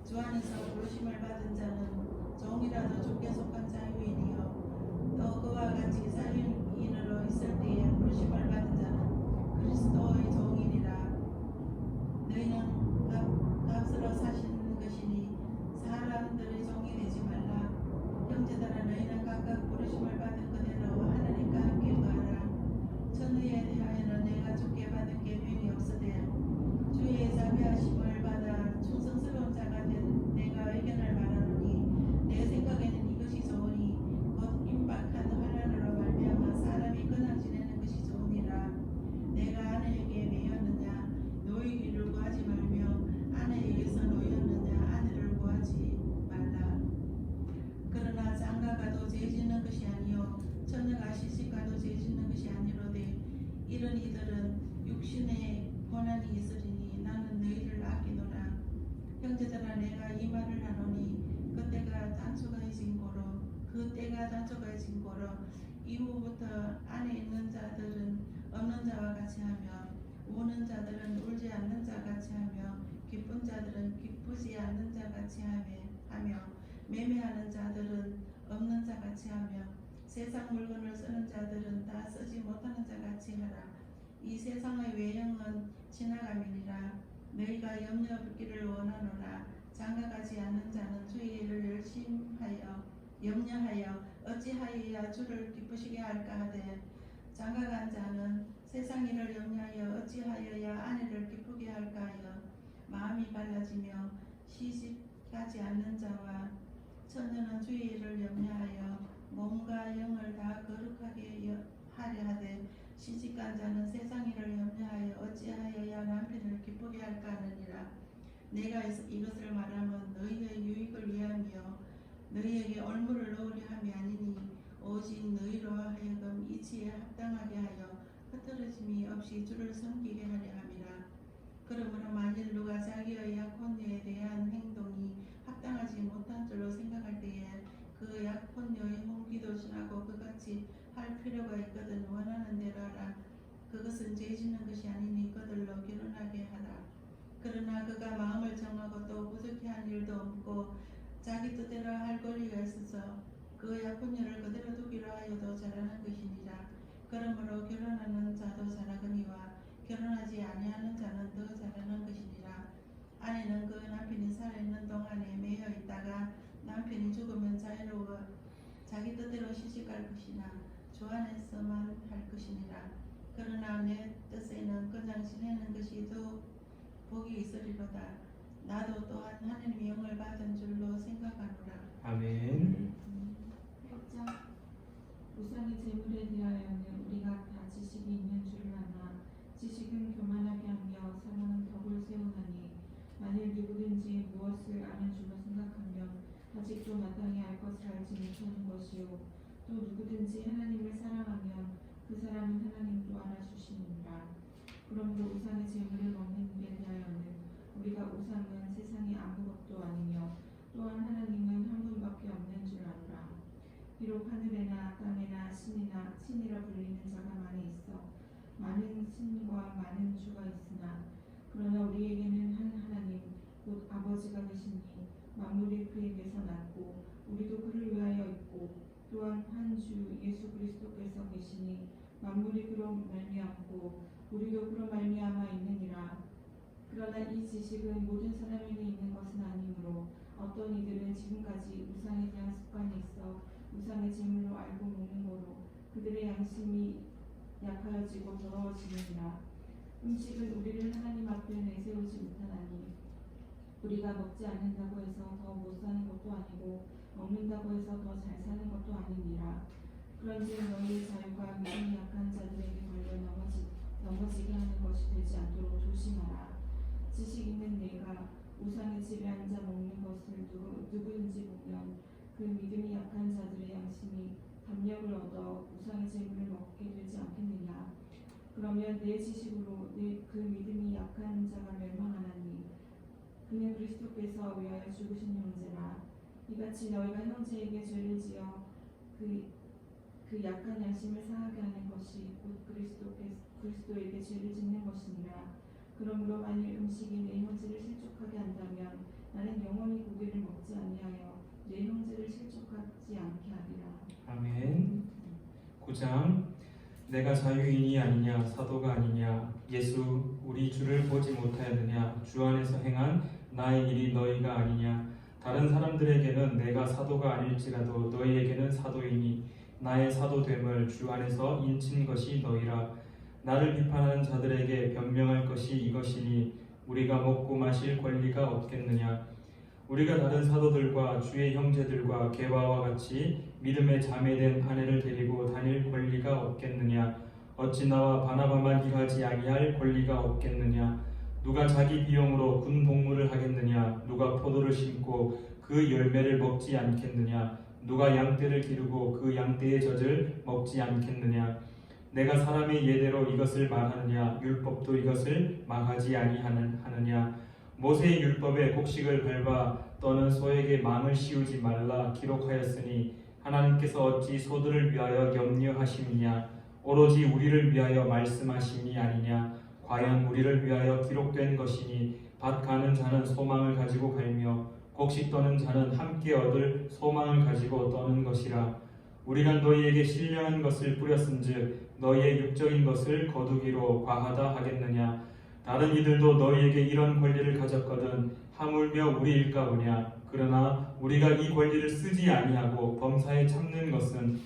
주 안에서 부르심을 받은 자는 종이라도 주께 속한 자유인이요 또 그와 같이 자유인으로 있을 때에 부르심을 받은 자는 그리스도의 종이니라. 너희는 값으로 사시는 것이니 사람들의 종이 되지 말라. 형제들아 너희는 각각 부르심을 받은 그대로 하나님과 함께 거하라. 천의에 대하여는 내가 주께 받은 계명이 없으되 주의 자비하심을 받아 충성스러운 자가 된 내가 의견을 말하노니 내 생각에는 이것이 좋으니 곧 임박한 환난으로 말미암아 사람이 그냥 지내는 것이 좋으니라. 내가 아내에게 매였느냐 그 때가 다져가진 고로 이후부터 안에 있는 자들은 없는 자와 같이 하며 우는 자들은 울지 않는 자 같이 하며 기쁜 자들은 기쁘지 않는 자 같이 하며 매매하는 자들은 없는 자 같이 하며 세상 물건을 쓰는 자들은 다 쓰지 못하는 자 같이 하라. 이 세상의 외형은 지나감이니라. 너희가 염려 붙기를 원하노라. 장가가지 않는 자는 주의 일을 염려하여 어찌하여야 주를 기쁘시게 할까 하되 장가간 자는 세상 일을 염려하여 어찌하여야 아내를 기쁘게 할까 하여 마음이 갈라지며 시집가지 않는 자와 처녀는 주의 일을 염려하여 몸과 영을 다 거룩하게 하려 하되 시집간 자는 세상 일을 염려하여 어찌하여야 남편을 기쁘게 할까 하느니라. 내가 이것을 말하면 너희의 유익을 위함이요 너희에게 올무를 넣으려 함이 아니니 오직 너희로 하여금 이치에 합당하게 하여 흐트러짐이 없이 주를 섬기게 하려 함이라. 그러므로 만일 누가 자기의 약혼녀에 대한 행동이 합당하지 못한 줄로 생각할 때에 그 약혼녀의 홍기도 지나고 그같이 할 필요가 있거든 원하는 대로 하라. 그것은 죄짓는 것이 아니니 그들로 결혼하게 하라. 그러나 그가 마음을 정하고 또 부득이 한 일도 없고 자기 뜻대로 할 권리가 있어서 그 약혼녀를 그대로 두기로 하여도 잘하는 것이니라. 그러므로 결혼하는 자도 잘하거니와 결혼하지 아니하는 자는 더 잘하는 것이니라. 아내는 그 남편이 살아있는 동안에 매여 있다가 남편이 죽으면 자유로워 자기 뜻대로 시집갈 것이나 주 안에서만 할 것이니라. 그러나 내 뜻에는 그냥 지내는 것이 더 복이 있으리로다. 나도 또한 하나님의 영을 받은 줄로 생각하노라. 아멘. 8장 우상의 재물에 대하여는 우리가 다 지식이 있는 줄을 아나 지식은 교만하게 하며 사랑은 덕을 세우나니 만일 누구든지 무엇을 아는 줄로 생각하면 아직도 마땅히 알 것을 알지 못하는 것이요 또 누구든지 하나님을 사랑하면 그 사람은 하나님도 알아주시느니라. 그러므로 우상의 재물을 먹는 일에 대하여는 우리가 우상은 세상에 아무것도 아니며 또한 하나님은 한 분밖에 없는 줄 아노라. 비록 하늘에나 땅에나 신이라 불리는 자가 많이 있어 많은 신과 많은 주가 있으나 그러나 우리에게는 한 하나님 곧 아버지가 계시니 만물이 그에게서 났고 우리도 그를 위하여 있고 또한 한 주 예수 그리스도께서 계시니 만물이 그로 말미암고 우리도 그로 말미암아 있느니라. 그러나 이 지식은 모든 사람에게 있는 것은 아니므로 어떤 이들은 지금까지 우상에 대한 습관이 있어 우상의 제물로 알고 먹는 거로 그들의 양심이 약하여지고 더러워지느니라. 음식은 우리를 하나님 앞에 내세우지 못하나니 우리가 먹지 않는다고 해서 더 못 사는 것도 아니고 먹는다고 해서 더 잘 사는 것도 아니니라. 그런즉 너희의 자유가 믿음이 약한 자들에게 걸려 넘어지게 하는 것이 되지 않도록 조심하라. 지식 있는 내가 우상의 집에 앉아 먹는 것을 누구든지 보면 그 믿음이 약한 자들의 양심이 담력을 얻어 우상의 재물을 먹게 되지 않겠느냐. 그러면 내 지식으로 그 믿음이 약한 자가 멸망하나니 그는 그리스도께서 위하여 죽으신 형제라. 이같이 너희가 형제에게 죄를 지어 그 약한 양심을 상하게 하는 것이 곧 그리스도에게 죄를 짓는 것이니라. 그러므로 만일 음식이 내 형제를 실족하게 한다면 나는 영원히 고기를 먹지 아니하여 내 형제를 실족하지 않게 하리라. 아멘. 9장 내가 자유인이 아니냐 사도가 아니냐 예수 우리 주를 보지 못하였느냐 주 안에서 행한 나의 일이 너희가 아니냐 다른 사람들에게는 내가 사도가 아닐지라도 너희에게는 사도이니 나의 사도됨을 주 안에서 인친 것이 너희라. 나를 비판하는 자들에게 변명할 것이 이것이니 우리가 먹고 마실 권리가 없겠느냐. 우리가 다른 사도들과 주의 형제들과 게바와 같이 믿음의 자매된 아내를 데리고 다닐 권리가 없겠느냐. 어찌 나와 바나바만 일하지 아니할 권리가 없겠느냐. 누가 자기 비용으로 군 복무를 하겠느냐. 누가 포도를 심고 그 열매를 먹지 않겠느냐. 누가 양떼를 기르고 그 양떼의 젖을 먹지 않겠느냐. 내가 사람의 예대로 이것을 말하느냐 율법도 이것을 망하지 아니하느냐. 모세의 율법에 곡식을 밟아 떠는 소에게 망을 씌우지 말라 기록하였으니 하나님께서 어찌 소들을 위하여 염려하심이냐? 오로지 우리를 위하여 말씀하심이 아니냐? 과연 우리를 위하여 기록된 것이니 밭 가는 자는 소망을 가지고 갈며 곡식 떠는 자는 함께 얻을 소망을 가지고 떠는 것이라. 우리가 너희에게 신령한 것을 뿌렸은즉 너희의 육적인 것을 거두기로 과하다 하겠느냐? 다른 이들도 너희에게 이런 권리를 가졌거든 하물며 우리일까 보냐? 그러나 우리가 이 권리를 쓰지 아니하고 범사에 참는 것은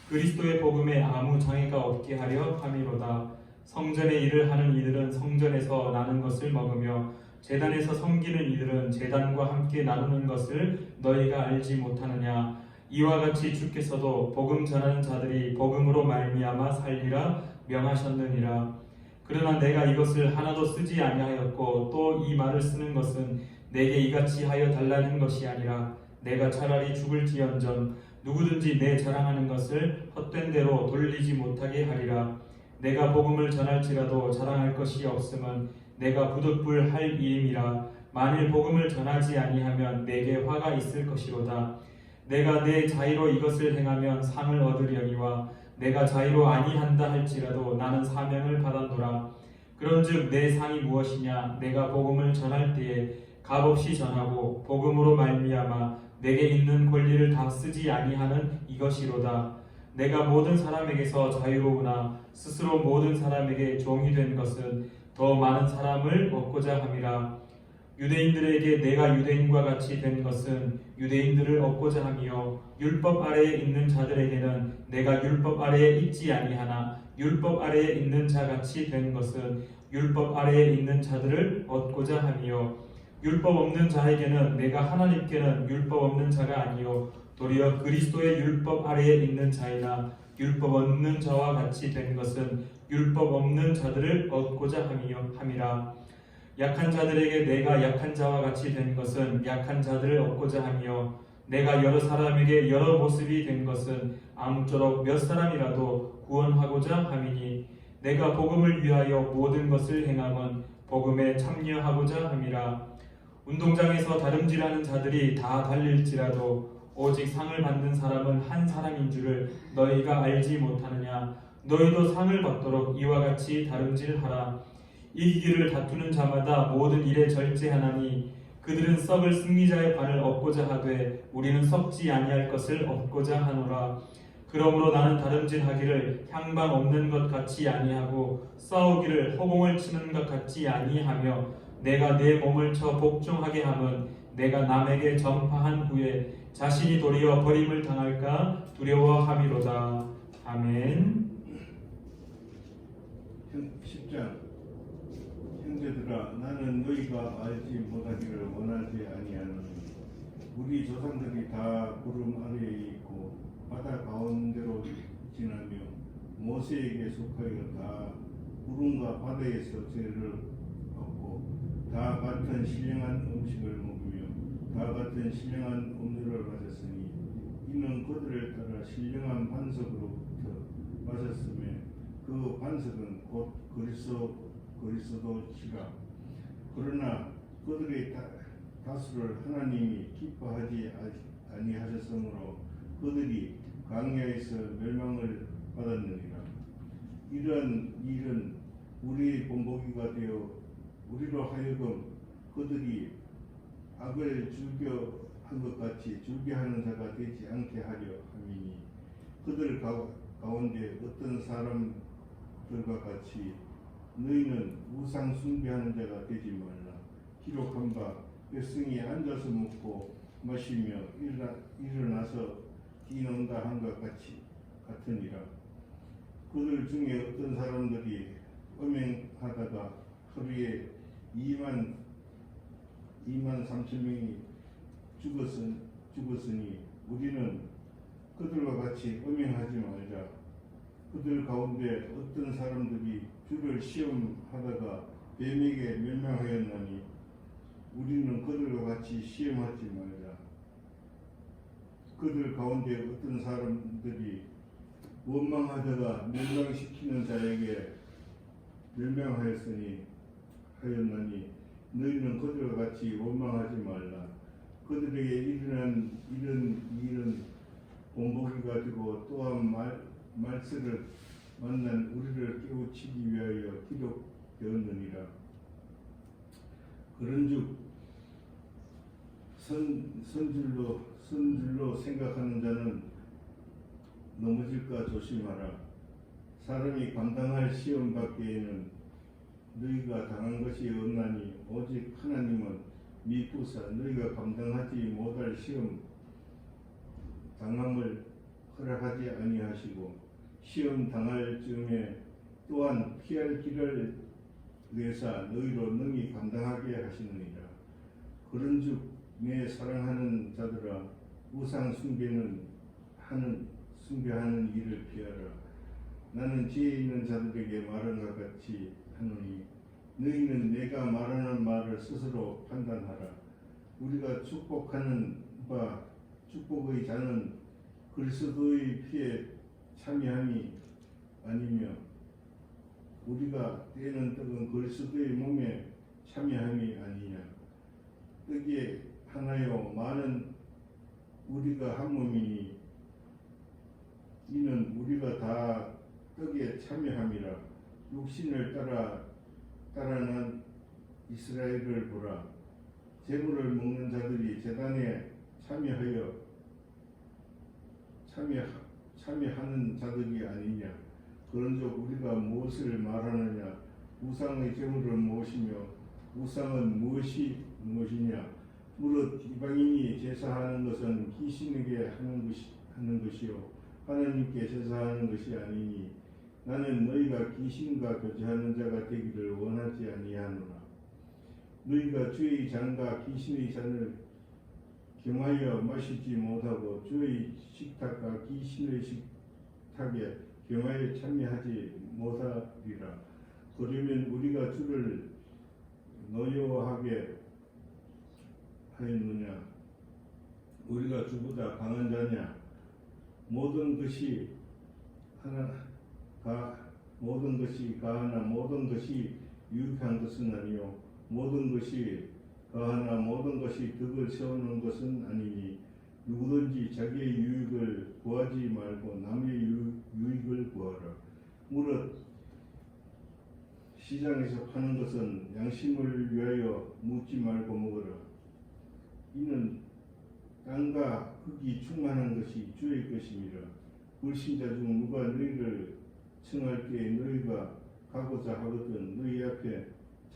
그리스도의 복음에 아무 장애가 없게 하려 함이로다. 성전의 일을 하는 이들은 성전에서 나는 것을 먹으며 제단에서 섬기는 이들은 제단과 함께 나누는 것을 너희가 알지 못하느냐? 이와 같이 주께서도 복음 전하는 자들이 복음으로 말미암아 살리라 명하셨느니라. 그러나 내가 이것을 하나도 쓰지 아니하였고 또 이 말을 쓰는 것은 내게 이같이 하여 달라는 것이 아니라 내가 차라리 죽을지언정 누구든지 내 자랑하는 것을 헛된 대로 돌리지 못하게 하리라. 내가 복음을 전할지라도 자랑할 것이 없음은 내가 부득불할 일임이라. 만일 복음을 전하지 아니하면 내게 화가 있을 것이로다. 내가 내 자의로 이것을 행하면 상을 얻으려니와 내가 자의로 아니한다 할지라도 나는 사명을 받았노라. 그런즉 내 상이 무엇이냐? 내가 복음을 전할 때에 값없이 전하고 복음으로 말미암아 내게 있는 권리를 다 쓰지 아니하는 이것이로다. 내가 모든 사람에게서 자유로우나 스스로 모든 사람에게 종이 된 것은 더 많은 사람을 얻고자 함이라. 유대인들에게 내가 유대인과 같이 된 것은 유대인들을 얻고자 함이요 율법 아래에 있는 자들에게는 내가 율법 아래에 있지 아니하나 율법 아래에 있는 자같이 된 것은 율법 아래에 있는 자들을 얻고자 함이요 율법 없는 자에게는 내가 하나님께는 율법 없는 자가 아니요 도리어 그리스도의 율법 아래에 있는 자이나 율법 없는 자와 같이 된 것은 율법 없는 자들을 얻고자 함이라. 약한 자들에게 내가 약한 자와 같이 된 것은 약한 자들을 얻고자 하며 내가 여러 사람에게 여러 모습이 된 것은 아무쪼록 몇 사람이라도 구원하고자 함이니 내가 복음을 위하여 모든 것을 행함은 복음에 참여하고자 함이라. 운동장에서 다름질하는 자들이 다 달릴지라도 오직 상을 받는 사람은 한 사람인 줄을 너희가 알지 못하느냐? 너희도 상을 받도록 이와 같이 다름질하라. 이기기를 다투는 자마다 모든 일에 절제하나니 그들은 썩을 승리자의 반을 얻고자 하되 우리는 썩지 아니할 것을 얻고자 하노라. 그러므로 나는 다름질하기를 향방 없는 것 같이 아니하고 싸우기를 허공을 치는 것 같이 아니하며 내가 내 몸을 쳐 복종하게 함은 내가 남에게 전파한 후에 자신이 도리어 버림을 당할까 두려워함이로다. 아멘. 10장 형제들아 나는 너희가 알지 못하기를 원하지 아니하노니 우리 조상들이 다 구름 아래에 있고 바다 가운데로 지나며 모세에게 속하여 다 구름과 바다에서 죄를 얻고 다 같은 신령한 음식을 먹으며 다 같은 신령한 음료를 마셨으니 이는 그들을 따라 신령한 반석으로부터 마셨으며 그 반석은 곧 그리스도시라. 그러나 그들의 다수를 하나님이 기뻐하지 아니하셨으므로 그들이 광야에서 멸망을 받았느니라. 이런 일은 우리의 본보기가 되어 우리로 하여금 그들이 악을 즐겨한 것 같이 즐겨하는 자가 되지 않게 하려 함이니 그들 가운데 어떤 사람들과 같이 너희는 우상 숭배하는 자가 되지 말라. 기록한 바 백성이 앉아서 먹고 마시며 일어나서 뛰논다 한 것 같으니라. 그들 중에 어떤 사람들이 음행하다가 하루에 2만 3천 명이 죽었으니 우리는 그들과 같이 음행하지 말자. 그들 가운데 어떤 사람들이 주를 시험하다가 뱀에게 멸망하였나니 우리는 그들과 같이 시험하지 말자. 그들 가운데 어떤 사람들이 원망하다가 멸망시키는 자에게 멸망하였나니 너희는 그들과 같이 원망하지 말라. 그들에게 일어난 이런 일은 본보기가 되고 또한 말세를 만난 우리를 깨우치기 위하여 기록되었느니라. 그런즉 선줄로 생각하는 자는 넘어질까 조심하라. 사람이 감당할 시험 밖에는 너희가 당한 것이 없나니 오직 하나님은 미쁘사 너희가 감당하지 못할 시험 당함을 허락하지 아니하시고 시험 당할 즈음에 또한 피할 길을 내사 너희로 능히 감당하게 하시느니라. 그런즉 내 사랑하는 자들아 우상 숭배하는 일을 피하라. 나는 지혜 있는 자들에게 말한 것 같이 하노니 너희는 내가 말하는 말을 스스로 판단하라. 우리가 축복하는 바 축복의 자는 그리스도의 피에 참여함이 아니며 우리가 떼는 떡은 그리스도의 몸에 참여함이 아니냐. 떡이 하나요 많은 우리가 한 몸이니 이는 우리가 다 떡에 참여함이라. 육신을 따라난 이스라엘을 보라. 제물을 먹는 자들이 제단에 참여하는 자들이 아니냐. 그런즉 우리가 무엇을 말하느냐. 우상의 제물을 무엇이며 우상은 무엇이냐. 무릇 이방인이 제사하는 것은 귀신에게 하는 것이요 하나님께 제사하는 것이 아니니 나는 너희가 귀신과 교제하는 자가 되기를 원하지 아니하노라. 너희가 주의 잔과 귀신의 잔을 겸하여 마시지 못하고 주의 식탁과 귀신의 식탁에 겸하여 참여하지 못하리라. 그러면 우리가 주를 노여워하게 하였느냐. 우리가 주보다 강한 자냐. 모든 것이 가하나 모든 것이 유익한 것은 아니요 모든 것이 가하나 모든 것이 덕을 세우는 것은 아니니 누구든지 자기의 유익을 구하지 말고 남의 유익을 구하라. 무릇 시장에서 파는 것은 양심을 위하여 묻지 말고 먹으라. 이는 땅과 흙이 충만한 것이 주의 것임이라. 불신자 중 누가 너희를 청할 때에 너희가 가고자 하거든 너희 앞에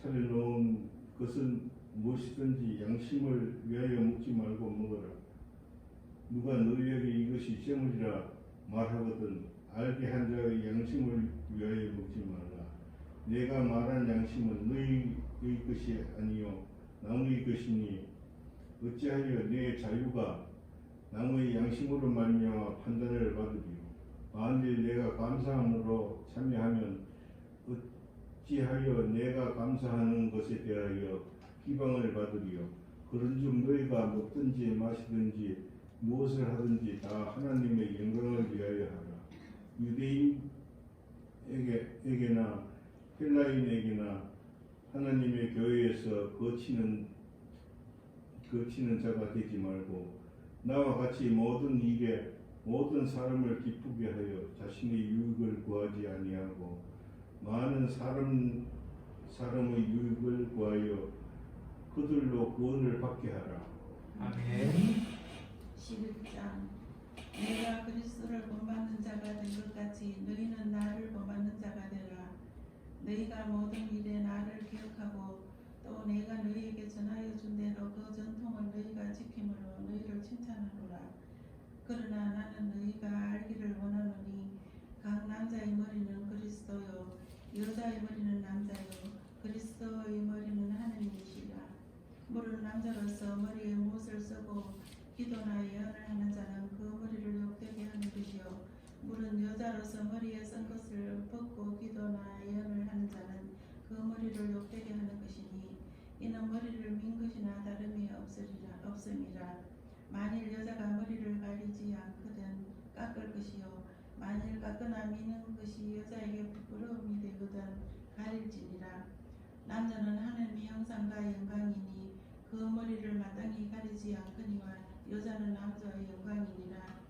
차려놓은 것은 무엇이든지 양심을 위하여 먹지 말고 먹어라. 누가 너희에게 이것이 재물이라 말하거든 알게 한 자의 양심을 위하여 먹지 말라. 내가 말한 양심은 너희의 것이 아니요 남의 것이니 어찌하여 내 자유가 남의 양심으로 말미암아 판단을 받으리요. 만일 내가 감사함으로 참여하면 어찌하여 내가 감사하는 것에 대하여 비방을 받으리요. 그런즉 너희가 먹든지 마시든지 무엇을 하든지 다 하나님의 영광을 위하여 하라. 유대인에게나 헬라인에게나 하나님의 교회에서 거치는 자가 되지 말고 나와 같이 모든 일에 모든 사람을 기쁘게 하여 자신의 유익을 구하지 아니하고 많은 사람의 유익을 구하여 그들로 구원을 받게 하라. 아멘. 11장 내가 그리스도를 본받는 자가 된 것 같이 너희는 나를 본받는 자가 되라. 너희가 모든 일에 나를 기억하고 또 내가 너희에게 전하여 준 대로 그 전통을 너희가 지킴으로 너희를 칭찬하노라. 그러나 나는 너희가 알기를 원하노니 각 남자의 머리는 그리스도요 여자의 머리는 남자요 그리스도의 머리는 하나님이시라. 물론 남자로서 머리에 못을 쓰고 기도나 예언을 하는 자는 그 머리를 욕되게 하는 것이요 물론 여자로서 머리에 쓴 것을 벗고 기도나 예언을 하는 자는 그 머리를 욕되게 하는 것이니 이는 머리를 민 것이나 다름이 없음이라. 만일 여자가 머리를 가리지 않거든 깎을 것이요 만일 깎거나 미는 것이 여자에게 부끄러움이 되거든 가릴지니라. 남자는 하나님의 형상과 영광이니 그 머리를 마땅히 가리지 않거니와 여자는 남자의 영광이니라.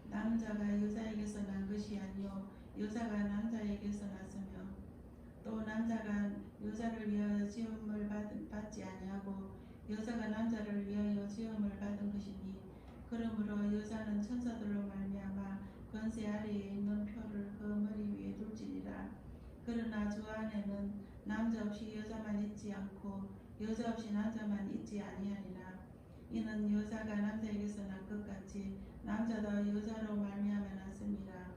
남자가 여자에게서 난 것이 아니요 여자가 남자에게서 났으며 또 남자가 여자를 위하여 지음을 받지 아니하고 여자가 남자를 위하여 지음을 받은 것이니 그러므로 여자는 천사들로 말미암아 권세 아래에 있는 표를 그 머리 위에 둘지니라. 그러나 주 안에는 남자 없이 여자만 있지 않고 여자 없이 남자만 있지 아니하니라. 이는 여자가 남자에게서 난 것 같이 남자도 여자로 말미암아 났습니다.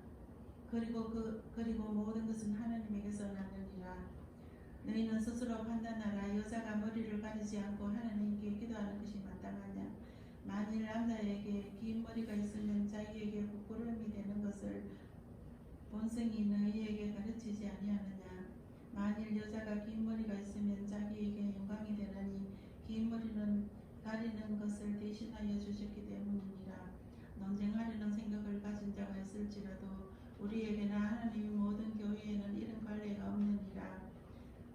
그리고 모든 것은 하나님에게서 났느니라. 너희는 스스로 판단하라. 여자가 머리를 가리지 않고 하나님께 기도하는 것이 마땅하냐. 만일 남자에게 긴 머리가 있으면 자기에게 부끄러움이 되는 것을 본성이 너희에게 가르치지 아니하느냐. 만일 여자가 긴 머리가 있으면 자기에게 영광이 되나니 긴 머리는 가리는 것을 대신하여 주셨기 때문이니라. 논쟁하려는 생각을 가진 자가 있을지라도 우리에게나 하나님의 모든 교회에는 이런 관례가 없느니라.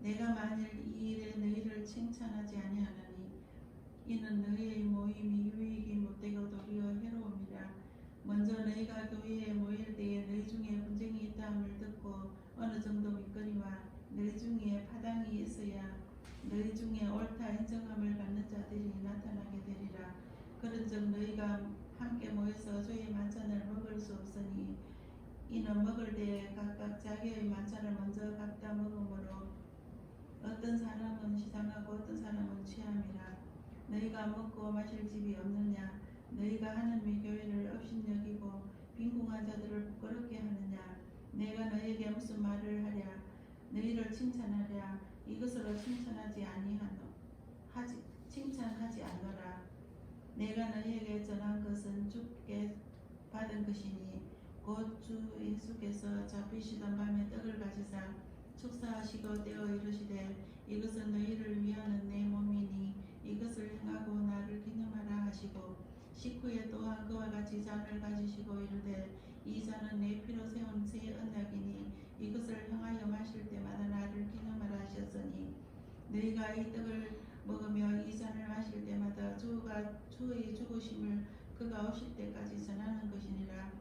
내가 만일 이 일에 너희를 칭찬하지 아니하나니 이는 너희의 모임이 유익이 못되고 도리어 해로움이라. 먼저 너희가 교회에 모일 때에 너희 중에 분쟁이 있다함을 듣고 어느 정도 믿거니와 너희 중에 파당이 있어야 너희 중에 옳다 인정함을 받는 자들이 나타나게 되리라. 그런즉 너희가 함께 모여서 주의 만찬을 먹을 수 없으니 이는 먹을 때에 각각 자기의 만찬을 먼저 갖다 먹으므로 어떤 사람은 시장하고 어떤 사람은 취함이라. 너희가 먹고 마실 집이 없느냐. 너희가 하나님의 교회를 업신여기고 빈궁한 자들을 부끄럽게 하느냐. 내가 너희에게 무슨 말을 하랴. 너희를 칭찬하랴. 이것으로 칭찬하지 않노라. 내가 너희에게 전한 것은 주께 받은 것이니 곧 주 예수께서 잡히시던 밤에 떡을 가지사 축사하시고 떼어 이르시되 이것은 너희를 위하는 내 몸이니 이것을 행하고 나를 기념하라 하시고 식후에 또한 그와 같이 잔을 가지시고 이르되 이 잔은 내 피로 세운 새 언약이니 이것을 행하여 마실 때마다 나를 기념하라 하셨으니 너희가 이 떡을 먹으며 이 잔을 마실 때마다 주의 죽으심을 그가 오실 때까지 전하는 것이니라.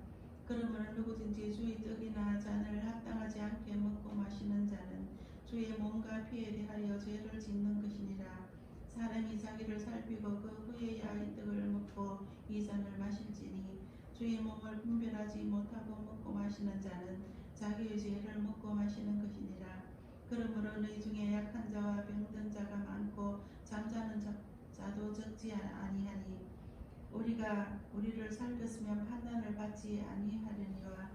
그러므로 누구든지 주의 떡이나 잔을 합당하지 않게 먹고 마시는 자는 주의 몸과 피에 대하여 죄를 짓는 것이니라. 사람이 자기를 살피고 그 후에야 이 떡을 먹고 이 잔을 마실지니 주의 몸을 분별하지 못하고 먹고 마시는 자는 자기의 죄를 먹고 마시는 것이니라. 그러므로 너희 중에 약한 자와 병든 자가 많고 잠자는 자도 적지 아니하니 우리가 우리를 살폈으면 판단을 받지 아니하려니와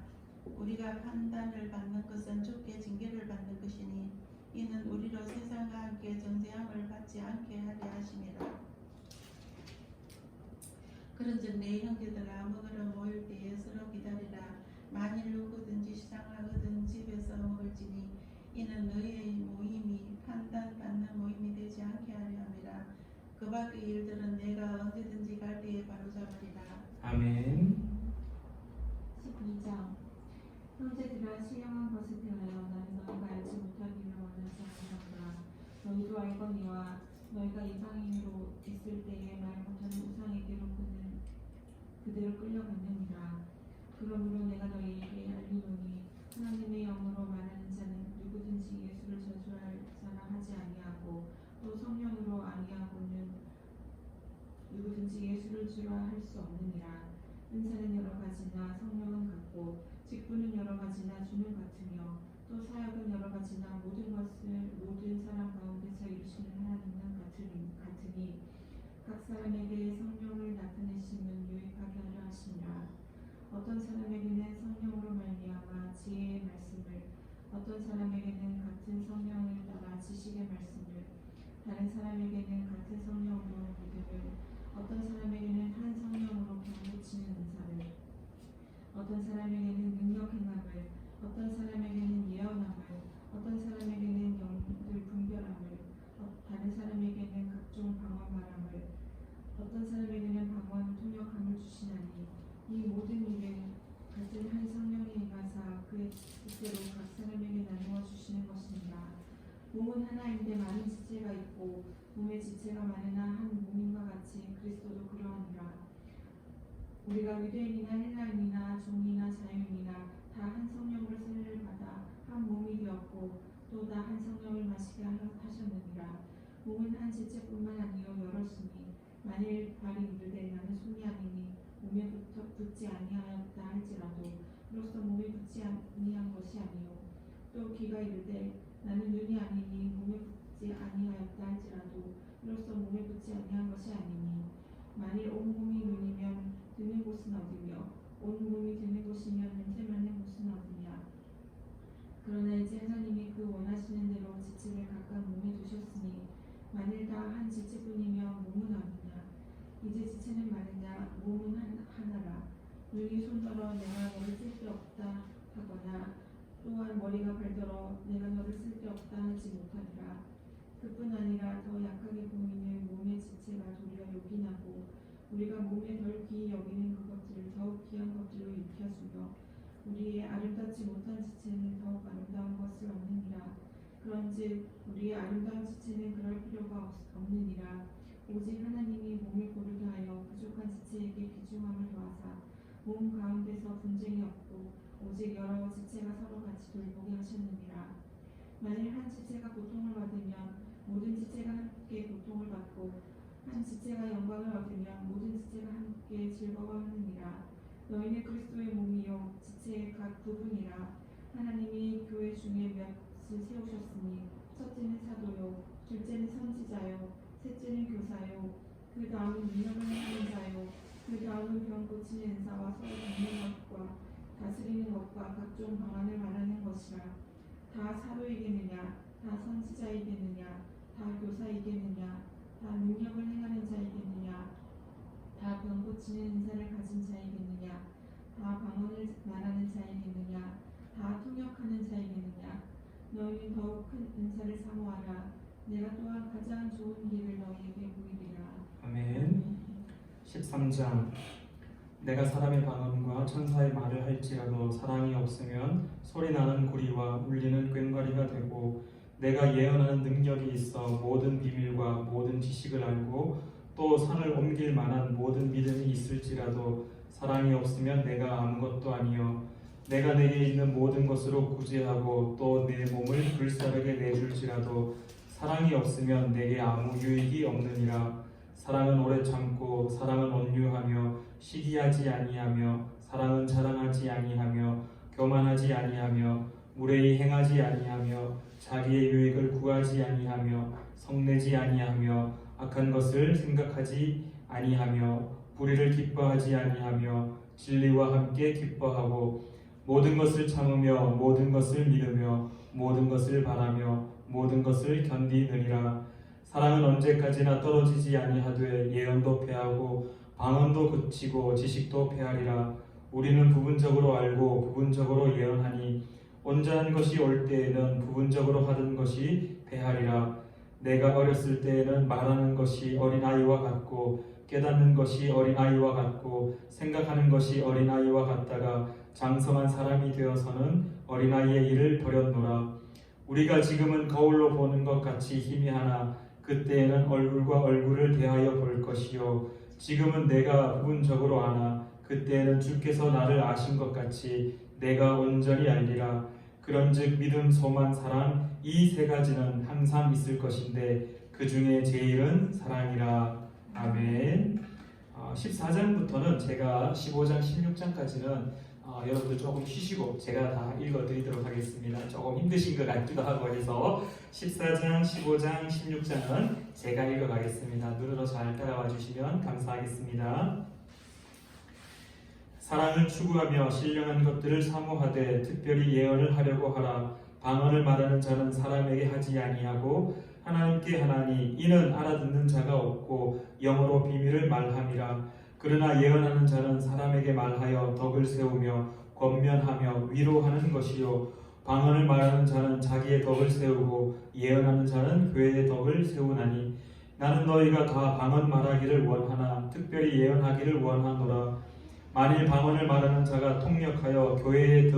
우리가 판단을 받는 것은 주께 징계를 받는 것이니 이는 우리로 세상과 함께 정죄함을 받지 않게 하려 하심이라. 그런즉 내 형제들아 먹으러 모일 때에 서로 기다리라. 만일 누구든지 시장하거든 집에서 먹을지니 이는 너희의 모임이 판단받는 모임이 되지 않게 하려 함이라. 그 밖의 일들은 내가 언제든지 갈 때에 바로잡으리라. 아멘. 12장 형제들아 신령한 것에 대하여 나는 너희가 알지 못하기를 원하지 아니하노라. 너희도 알거니와 너희가 이방인으로 있을 때에 말 못하는 우상에게로 그들을 끌려갔느니라. 그러므로 내가 너희에게 알리노니 하나님의 영으로 말하는 자는 누구든지 예수를 저주할 자라 하지 아니하고 또 성령으로 아니하고는 누구든지 예수를 주라 할 수 없느니라. 은사는 여러 가지나 성령은 같고 직분은 여러 가지나 주는 같으며 또 사역은 여러 가지나 모든 것을 모든 사람 가운데서 이루시는 하나님은 같으니 각 사람에게 성령을 나타내시면 유익하게 하려 하시니라. 어떤 사람에게는 성령으로 말미암아 지혜의 말씀을, 어떤 사람에게는 같은 성령을 따라 지식의 말씀을, 다른 사람에게는 같은 성령으로 믿음을, 어떤 사람에게는 한 성령으로 병고치는 은사를, 어떤 사람에게는 능력 행함을, 어떤 사람에게는 예언함을, 어떤 사람에게는 영들 분별함을, 다른 사람에게는 각종 방언 말함을, 어떤 사람에게는 방언 통역함을 주시나니 이 모든 일을 같은 한 성령이 임하사 그의 뜻대로 각 사람에게 나누어 주시는 것입니다. 몸은 하나인데 많은 지체가 있고 몸의 지체가 많으나 한 몸인과 같이 그리스도도 그러하니라. 우리가 유대인이나 헬라인이나 종이나 자유인이나 다 한 성령으로 세례를 받아 한 몸이 되었고 또 다 한 성령을 마시게 하셨느니라. 몸은 한 지체뿐만 아니요 여럿이니 만일 발이 이르되 나는 손이 아니니 몸에 붙지 아니하였다 할지라도 이로써 몸에 붙지 아니한 것이 아니요 또 귀가 이르되 나는 눈이 아니니 몸에 붙지 아니하였다 할지라도 이로써 몸에 붙지 아니한 것이 아니니 만일 온 몸이 눈이면 드는 곳은 어디며 온 몸이 드는 곳이면 냄새 맡는 곳은 어디냐. 그러나 이제 하나님이 그 원하시는 대로 지체를 각각 몸에 두셨으니 만일 다 한 지체뿐이며 몸은 어디냐. 이제 지체는 많으냐 몸은 하나라. 눈이 손더러 내가 너를 쓸데없다 하거나 또한 머리가 발더러 내가 너를 쓸데없다 하지 못하리라. 그뿐 아니라 더 약하게 보이는 몸의 지체가 도리어 요긴하고 우리가 몸에 덜 귀히 여기는 그것들을 더욱 귀한 것들로 일으켜주며 우리의 아름답지 못한 지체는 더욱 아름다운 것을 얻느니라. 그런즉 우리의 아름다운 지체는 그럴 필요가 없느니라. 오직 하나님이 몸을 고르게 하여 부족한 지체에게 귀중함을 더하사 몸 가운데서 분쟁이 없고 오직 여러 지체가 서로 같이 돌보게 하셨느니라. 만일 한 지체가 고통을 받으면 모든 지체가 함께 고통을 받고 한 지체가 영광을 얻으면 모든 지체가 함께 즐거워하느니라. 너희는 그리스도의 몸이요 지체의 각 부분이라. 하나님이 교회 중에 몇을 세우셨으니 첫째는 사도요 둘째는 선지자요 셋째는 교사요 그 다음은 능력을 행하는 자요 그 다음은 병 고치는 은사와 서로 돕는 것과 다스리는 것과 각종 방언을 말하는 것이라. 다 사도이겠느냐 다 선지자이겠느냐 다 교사이겠느냐 다 능력을 행하는 자이겠느냐 다 병 고치는 은사를 가진 자이겠느냐 다 방언을 말하는 자이겠느냐 다 통역하는 자이겠느냐. 너희는 더욱 큰 은사를 사모하라. 내가 또한 가장 좋은 길을 너희에게 보이리라. 아멘. 13장 내가 사람의 방언과 천사의 말을 할지라도 사랑이 없으면 소리나는 구리와 울리는 꽹과리가 되고 내가 예언하는 능력이 있어 모든 비밀과 모든 지식을 알고 또 산을 옮길 만한 모든 믿음이 있을지라도 사랑이 없으면 내가 아무것도 아니요 내가 내게 있는 모든 것으로 구제하고 또 내 몸을 불사르게 내줄지라도 사랑이 없으면 내게 아무 유익이 없느니라. 사랑은 오래 참고 사랑은 온유하며 시기하지 아니하며 사랑은 자랑하지 아니하며 교만하지 아니하며 무례히 행하지 아니하며 자기의 유익을 구하지 아니하며 성내지 아니하며 악한 것을 생각하지 아니하며 불의를 기뻐하지 아니하며 진리와 함께 기뻐하고 모든 것을 참으며 모든 것을 믿으며 모든 것을 바라며 모든 것을 견디느니라. 사랑은 언제까지나 떨어지지 아니하되 예언도 패하고 방언도 그치고 지식도 패하리라. 우리는 부분적으로 알고 부분적으로 예언하니 온전한 것이 올 때에는 부분적으로 하던 것이 패하리라. 내가 어렸을 때에는 말하는 것이 어린아이와 같고 깨닫는 것이 어린아이와 같고 생각하는 것이 어린아이와 같다가 장성한 사람이 되어서는 어린아이의 일을 버렸노라. 우리가 지금은 거울로 보는 것 같이 희미하나 그때에는 얼굴과 얼굴을 대하여 볼 것이요 지금은 내가 부분적으로 아나 그때에는 주께서 나를 아신 것 같이 내가 온전히 알리라. 그런즉 믿음, 소망, 사랑 이 세 가지는 항상 있을 것인데 그 중에 제일은 사랑이라. 아멘. 14장부터는 제가 15장, 16장까지는 여러분들 조금 쉬시고 제가 다 읽어드리도록 하겠습니다. 조금 힘드신 것 같기도 하고 그래서 14장, 15장, 16장은 제가 읽어가겠습니다. 눈으로 잘 따라와 주시면 감사하겠습니다. 사랑을 추구하며 신령한 것들을 사모하되 특별히 예언을 하려고 하라. 방언을 말하는 자는 사람에게 하지 아니하고 하나님께 하나니 이는 알아듣는 자가 없고 영어로 비밀을 말함이라. 그러나 예언하는 자는 사람에게 말하여 덕을 세우며 권면하며 위로하는 것이요 방언을 말하는 자는 자기의 덕을 세우고 예언하는 자는 교회의 덕을 세우나니 나는 너희가 다 방언 말하기를 원하나 특별히 예언하기를 원하노라. 만일 방언을 말하는 자가 통역하여 교회의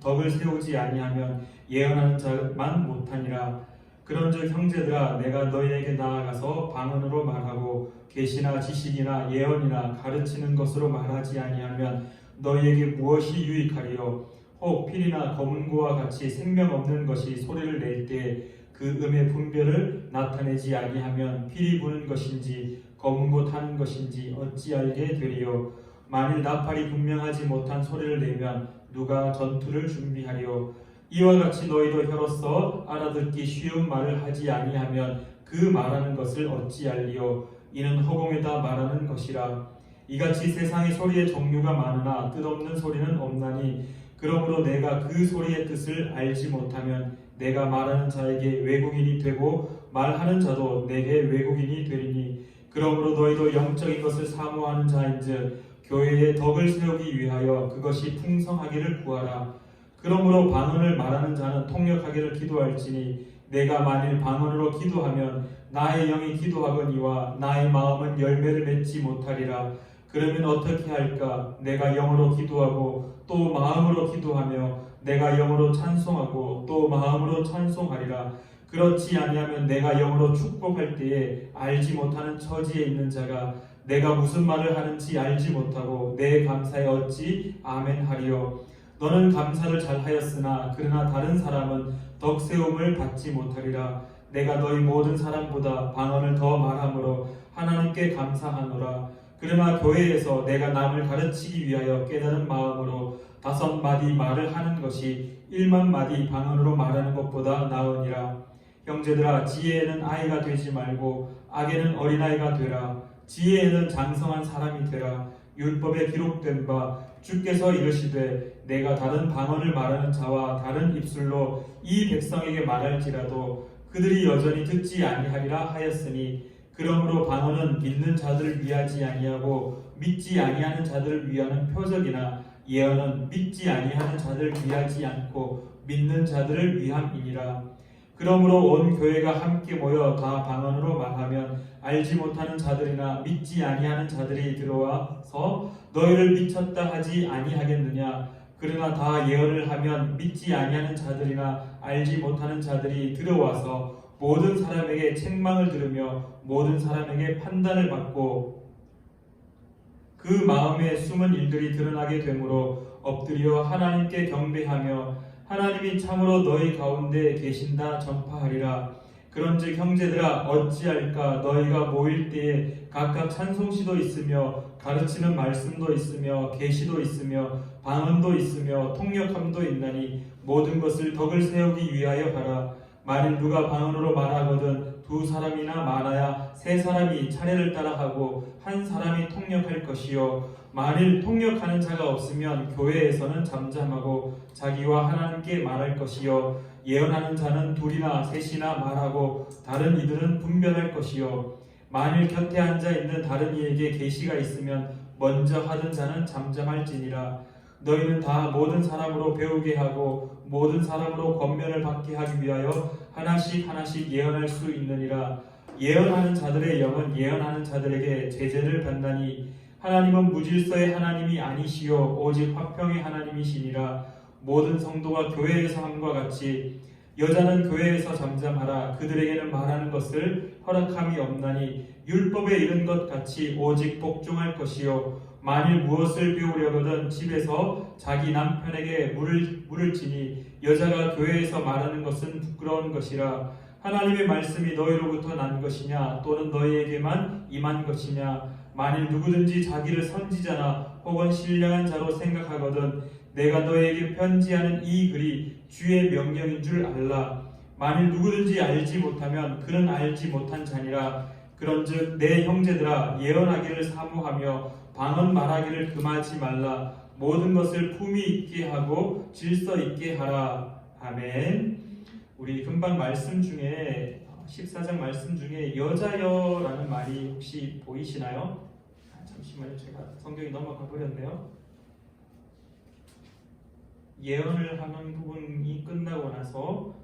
덕을 세우지 아니하면 예언하는 자만 못하니라. 그런즉 형제들아 내가 너희에게 나아가서 방언으로 말하고 계시나 지식이나 예언이나 가르치는 것으로 말하지 아니하면 너희에게 무엇이 유익하리요? 혹 필이나 검은고와 같이 생명 없는 것이 소리를 낼 때 그 음의 분별을 나타내지 아니하면 필이 부는 것인지 검은고 타는 것인지 어찌 알게 되리요? 만일 나팔이 분명하지 못한 소리를 내면 누가 전투를 준비하리요? 이와 같이 너희도 혀로서 알아듣기 쉬운 말을 하지 아니하면 그 말하는 것을 어찌 알리요? 이는 허공에다 말하는 것이라. 이같이 세상의 소리의 종류가 많으나 뜻없는 소리는 없나니 그러므로 내가 그 소리의 뜻을 알지 못하면 내가 말하는 자에게 외국인이 되고 말하는 자도 내게 외국인이 되리니 그러므로 너희도 영적인 것을 사모하는 자인즉 교회의 덕을 세우기 위하여 그것이 풍성하기를 구하라. 그러므로 방언을 말하는 자는 통역하기를 기도할지니 내가 만일 방언으로 기도하면 나의 영이 기도하거니와 나의 마음은 열매를 맺지 못하리라. 그러면 어떻게 할까? 내가 영으로 기도하고 또 마음으로 기도하며 내가 영으로 찬송하고 또 마음으로 찬송하리라. 그렇지 아니하면 내가 영으로 축복할 때에 알지 못하는 처지에 있는 자가 내가 무슨 말을 하는지 알지 못하고 내 감사에 어찌 아멘 하리요? 너는 감사를 잘하였으나 그러나 다른 사람은 덕세움을 받지 못하리라. 내가 너희 모든 사람보다 방언을 더 말함으로 하나님께 감사하노라. 그러나 교회에서 내가 남을 가르치기 위하여 깨달은 마음으로 5마디 말을 하는 것이 1만마디 방언으로 말하는 것보다 나으니라. 형제들아 지혜에는 아이가 되지 말고 악에는 어린아이가 되라. 지혜에는 장성한 사람이 되라. 율법에 기록된 바 주께서 이르시되 내가 다른 방언을 말하는 자와 다른 입술로 이 백성에게 말할지라도 그들이 여전히 듣지 아니하리라 하였으니 그러므로 방언은 믿는 자들을 위하지 아니하고 믿지 아니하는 자들을 위하는 표적이나 예언은 믿지 아니하는 자들을 위하지 않고 믿는 자들을 위함이니라. 그러므로 온 교회가 함께 모여 다 방언으로 말하면 알지 못하는 자들이나 믿지 아니하는 자들이 들어와서 너희를 미쳤다 하지 아니하겠느냐? 그러나 다 예언을 하면 믿지 아니하는 자들이나 알지 못하는 자들이 들어와서 모든 사람에게 책망을 들으며 모든 사람에게 판단을 받고 그 마음에 숨은 일들이 드러나게 되므로 엎드려 하나님께 경배하며 하나님이 참으로 너희 가운데 계신다 전파하리라. 그런즉 형제들아 어찌할까? 너희가 모일 때에 각각 찬송시도 있으며 가르치는 말씀도 있으며 계시도 있으며 방언도 있으며 통역함도 있나니 모든 것을 덕을 세우기 위하여 하라. 만일 누가 방언으로 말하거든 2사람이나 많아야 3사람이 차례를 따라 하고 1사람이 통역할 것이요 만일 통역하는 자가 없으면 교회에서는 잠잠하고 자기와 하나님께 말할 것이요 예언하는 자는 2이나 3이나 말하고 다른 이들은 분별할 것이요 만일 곁에 앉아 있는 다른 이에게 계시가 있으면 먼저 하던 자는 잠잠할지니라. 너희는 다 모든 사람으로 배우게 하고 모든 사람으로 권면을 받게 하기 위하여 하나씩 하나씩 예언할 수 있느니라. 예언하는 자들의 영은 예언하는 자들에게 제재를 받나니 하나님은 무질서의 하나님이 아니시요 오직 화평의 하나님이시니라. 모든 성도가 교회에서 함과 같이 여자는 교회에서 잠잠하라. 그들에게는 말하는 것을 허락함이 없나니 율법에 이른 것 같이 오직 복종할 것이요 만일 무엇을 배우려거든 집에서 자기 남편에게 물을 지니 여자가 교회에서 말하는 것은 부끄러운 것이라. 하나님의 말씀이 너희로부터 난 것이냐 또는 너희에게만 임한 것이냐. 만일 누구든지 자기를 선지자나 혹은 신령한 자로 생각하거든 내가 너희에게 편지하는 이 글이 주의 명령인 줄 알라. 만일 누구든지 알지 못하면 그는 알지 못한 자니라. 그런즉 내 형제들아 예언하기를 사모하며 방언 말하기를 금하지 말라. 모든 것을 품위 있게 하고 질서 있게 하라. 아멘. 우리 금방 말씀 중에 14장 말씀 중에 여자여라는 말이 혹시 보이시나요? 잠시만요. 제가 성경이 넘어가 버렸네요. 예언을 하는 부분이 끝나고 나서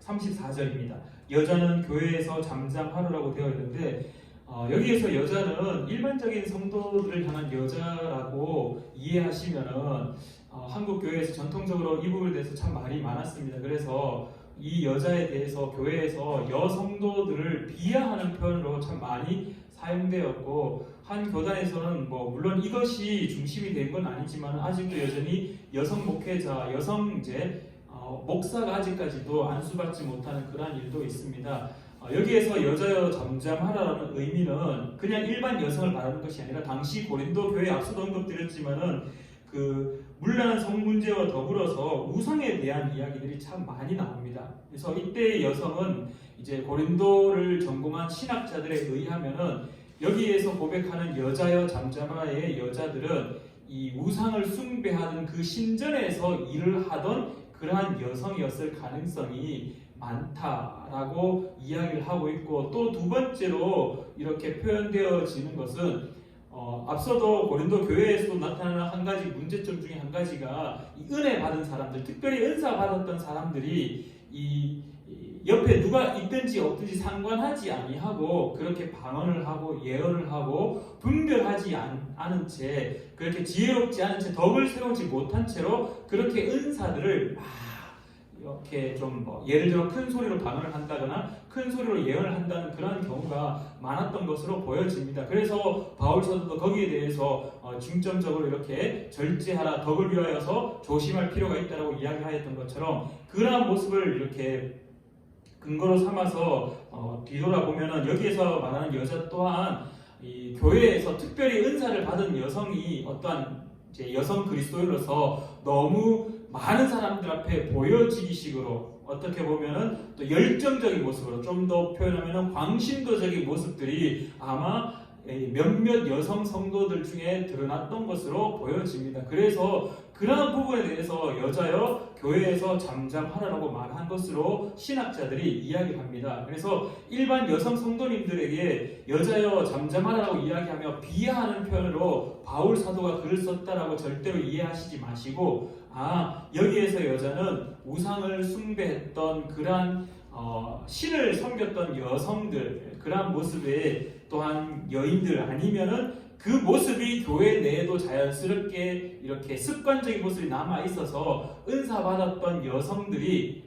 34절입니다. 여자는 교회에서 잠잠하라고 되어 있는데 여기에서 여자는 일반적인 성도들을 향한 여자라고 이해하시면은 한국 교회에서 전통적으로 이 부분에 대해서 참 말이 많았습니다. 그래서 이 여자에 대해서 교회에서 여성도들을 비하하는 표현으로 참 많이 사용되었고, 한 교단에서는 뭐 물론 이것이 중심이 된 건 아니지만 아직도 여전히 여성 목회자, 여성 목사가 아직까지도 안수받지 못하는 그러한 일도 있습니다. 여기에서 여자여 잠잠하라는 의미는 그냥 일반 여성을 말하는 것이 아니라 당시 고린도 교회 앞서도 언급드렸지만은 그 문란한 성 문제와 더불어서 우상에 대한 이야기들이 참 많이 나옵니다. 그래서 이때의 여성은 이제 고린도를 전공한 신학자들에 의하면은 여기에서 고백하는 여자여 잠잠하라의 여자들은 이 우상을 숭배하던 그 신전에서 일을 하던 그러한 여성이었을 가능성이 많다라고 이야기를 하고 있고, 또 두 번째로 이렇게 표현되어지는 것은 앞서도 고린도 교회에서도 나타나는 한 가지 문제점 중에 한 가지가 이 은혜 받은 사람들, 특별히 은사 받았던 사람들이 이 옆에 누가 있든지 없든지 상관하지 아니하고 그렇게 방언을 하고 예언을 하고 분별하지 않은 채, 그렇게 지혜롭지 않은 채, 덕을 세우지 못한 채로 그렇게 은사들을 막 이렇게 좀 예를 들어 큰 소리로 방언을 한다거나 큰 소리로 예언을 한다는 그런 경우가 많았던 것으로 보여집니다. 그래서 바울 사도도 거기에 대해서 중점적으로 이렇게 절제하라, 덕을 위하여서 조심할 필요가 있다라고 이야기하였던 것처럼, 그러한 모습을 이렇게 근거로 삼아서 뒤돌아보면은 여기에서 말하는 여자 또한 이 교회에서 특별히 은사를 받은 여성이 어떠한 이제 여성 그리스도인으로서 너무 많은 사람들 앞에 보여지기 식으로, 어떻게 보면은 또 열정적인 모습으로, 좀 더 표현하면은 광신도적인 모습들이 아마 몇몇 여성 성도들 중에 드러났던 것으로 보여집니다. 그래서 그러한 부분에 대해서 여자여 교회에서 잠잠하라고 말한 것으로 신학자들이 이야기를 합니다. 그래서 일반 여성 성도님들에게 여자여 잠잠하라고 이야기하며 비하하는 표현으로 바울 사도가 글을 썼다라고 절대로 이해하시지 마시고, 여기에서 여자는 우상을 숭배했던 그러한 신을 섬겼던 여성들, 그러한 모습에 또한 여인들, 아니면은 그 모습이 교회 내에도 자연스럽게 이렇게 습관적인 모습이 남아 있어서 은사 받았던 여성들이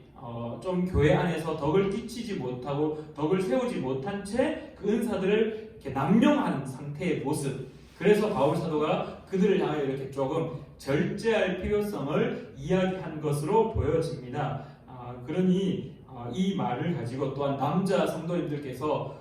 좀 교회 안에서 덕을 끼치지 못하고 덕을 세우지 못한 채 그 은사들을 이렇게 남용한 상태의 모습. 그래서 바울 사도가 그들을 향하여 이렇게 조금 절제할 필요성을 이야기한 것으로 보여집니다. 그러니 이 말을 가지고 또한 남자 성도님들께서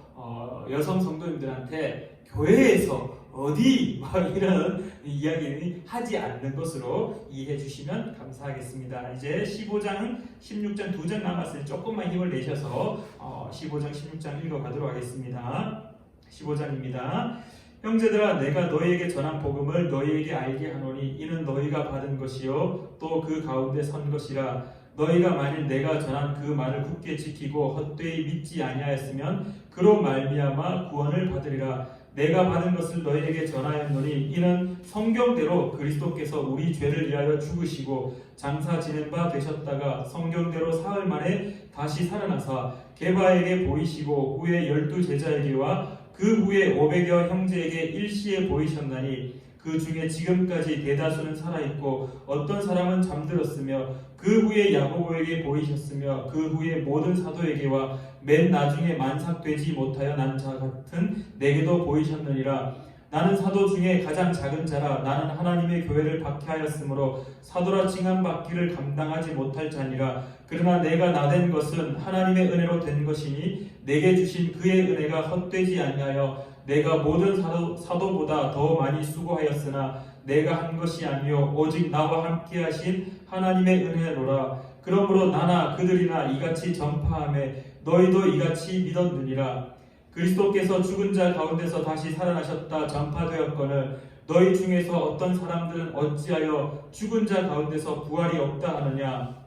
여성 성도님들한테 교회에서 어디 이런 이야기는 하지 않는 것으로 이해해 주시면 감사하겠습니다. 이제 15장, 16장 2장 남았으니 조금만 힘을 내셔서 15장, 16장 읽어가도록 하겠습니다. 15장입니다. 형제들아, 내가 너희에게 전한 복음을 너희에게 알게 하노니 이는 너희가 받은 것이요 또 그 가운데 선 것이라. 너희가 만일 내가 전한 그 말을 굳게 지키고 헛되이 믿지 아니하였으면 그로 말미암아 구원을 받으리라. 내가 받은 것을 너희에게 전하였노니 이는 성경대로 그리스도께서 우리 죄를 위하여 죽으시고 장사 지낸 바 되셨다가 성경대로 사흘 만에 다시 살아나사 게바에게 보이시고 후에 12 제자에게와 그 후에 500여 형제에게 일시에 보이셨나니 그 중에 지금까지 대다수는 살아있고 어떤 사람은 잠들었으며 그 후에 야고보에게 보이셨으며 그 후에 모든 사도에게와 맨 나중에 만삭되지 못하여 난 자 같은 내게도 보이셨느니라. 나는 사도 중에 가장 작은 자라. 나는 하나님의 교회를 박해하였으므로 사도라 칭함받기를 감당하지 못할 자니라. 그러나 내가 나된 것은 하나님의 은혜로 된 것이니 내게 주신 그의 은혜가 헛되지 아니하여 내가 모든 사도보다 더 많이 수고하였으나 내가 한 것이 아니요 오직 나와 함께 하신 하나님의 은혜로라. 그러므로 나나 그들이나 이같이 전파하매 너희도 이같이 믿었느니라. 그리스도께서 죽은 자 가운데서 다시 살아나셨다 전파되었거늘 너희 중에서 어떤 사람들은 어찌하여 죽은 자 가운데서 부활이 없다 하느냐.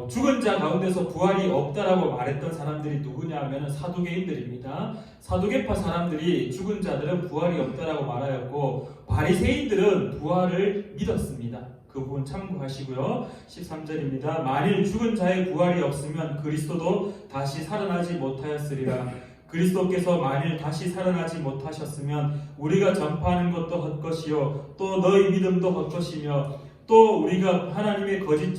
죽은 자 가운데서 부활이 없다라고 말했던 사람들이 누구냐 하면 사두개인들입니다. 사두개파 사람들이 죽은 자들은 부활이 없다라고 말하였고 바리새인들은 부활을 믿었습니다. 그 부분 참고하시고요. 13절입니다. 만일 죽은 자의 부활이 없으면 그리스도도 다시 살아나지 못하였으리라. 그리스도께서 만일 다시 살아나지 못하셨으면 우리가 전파하는 것도 헛것이요 또 너희 믿음도 헛것이며 또 우리가 하나님의 거짓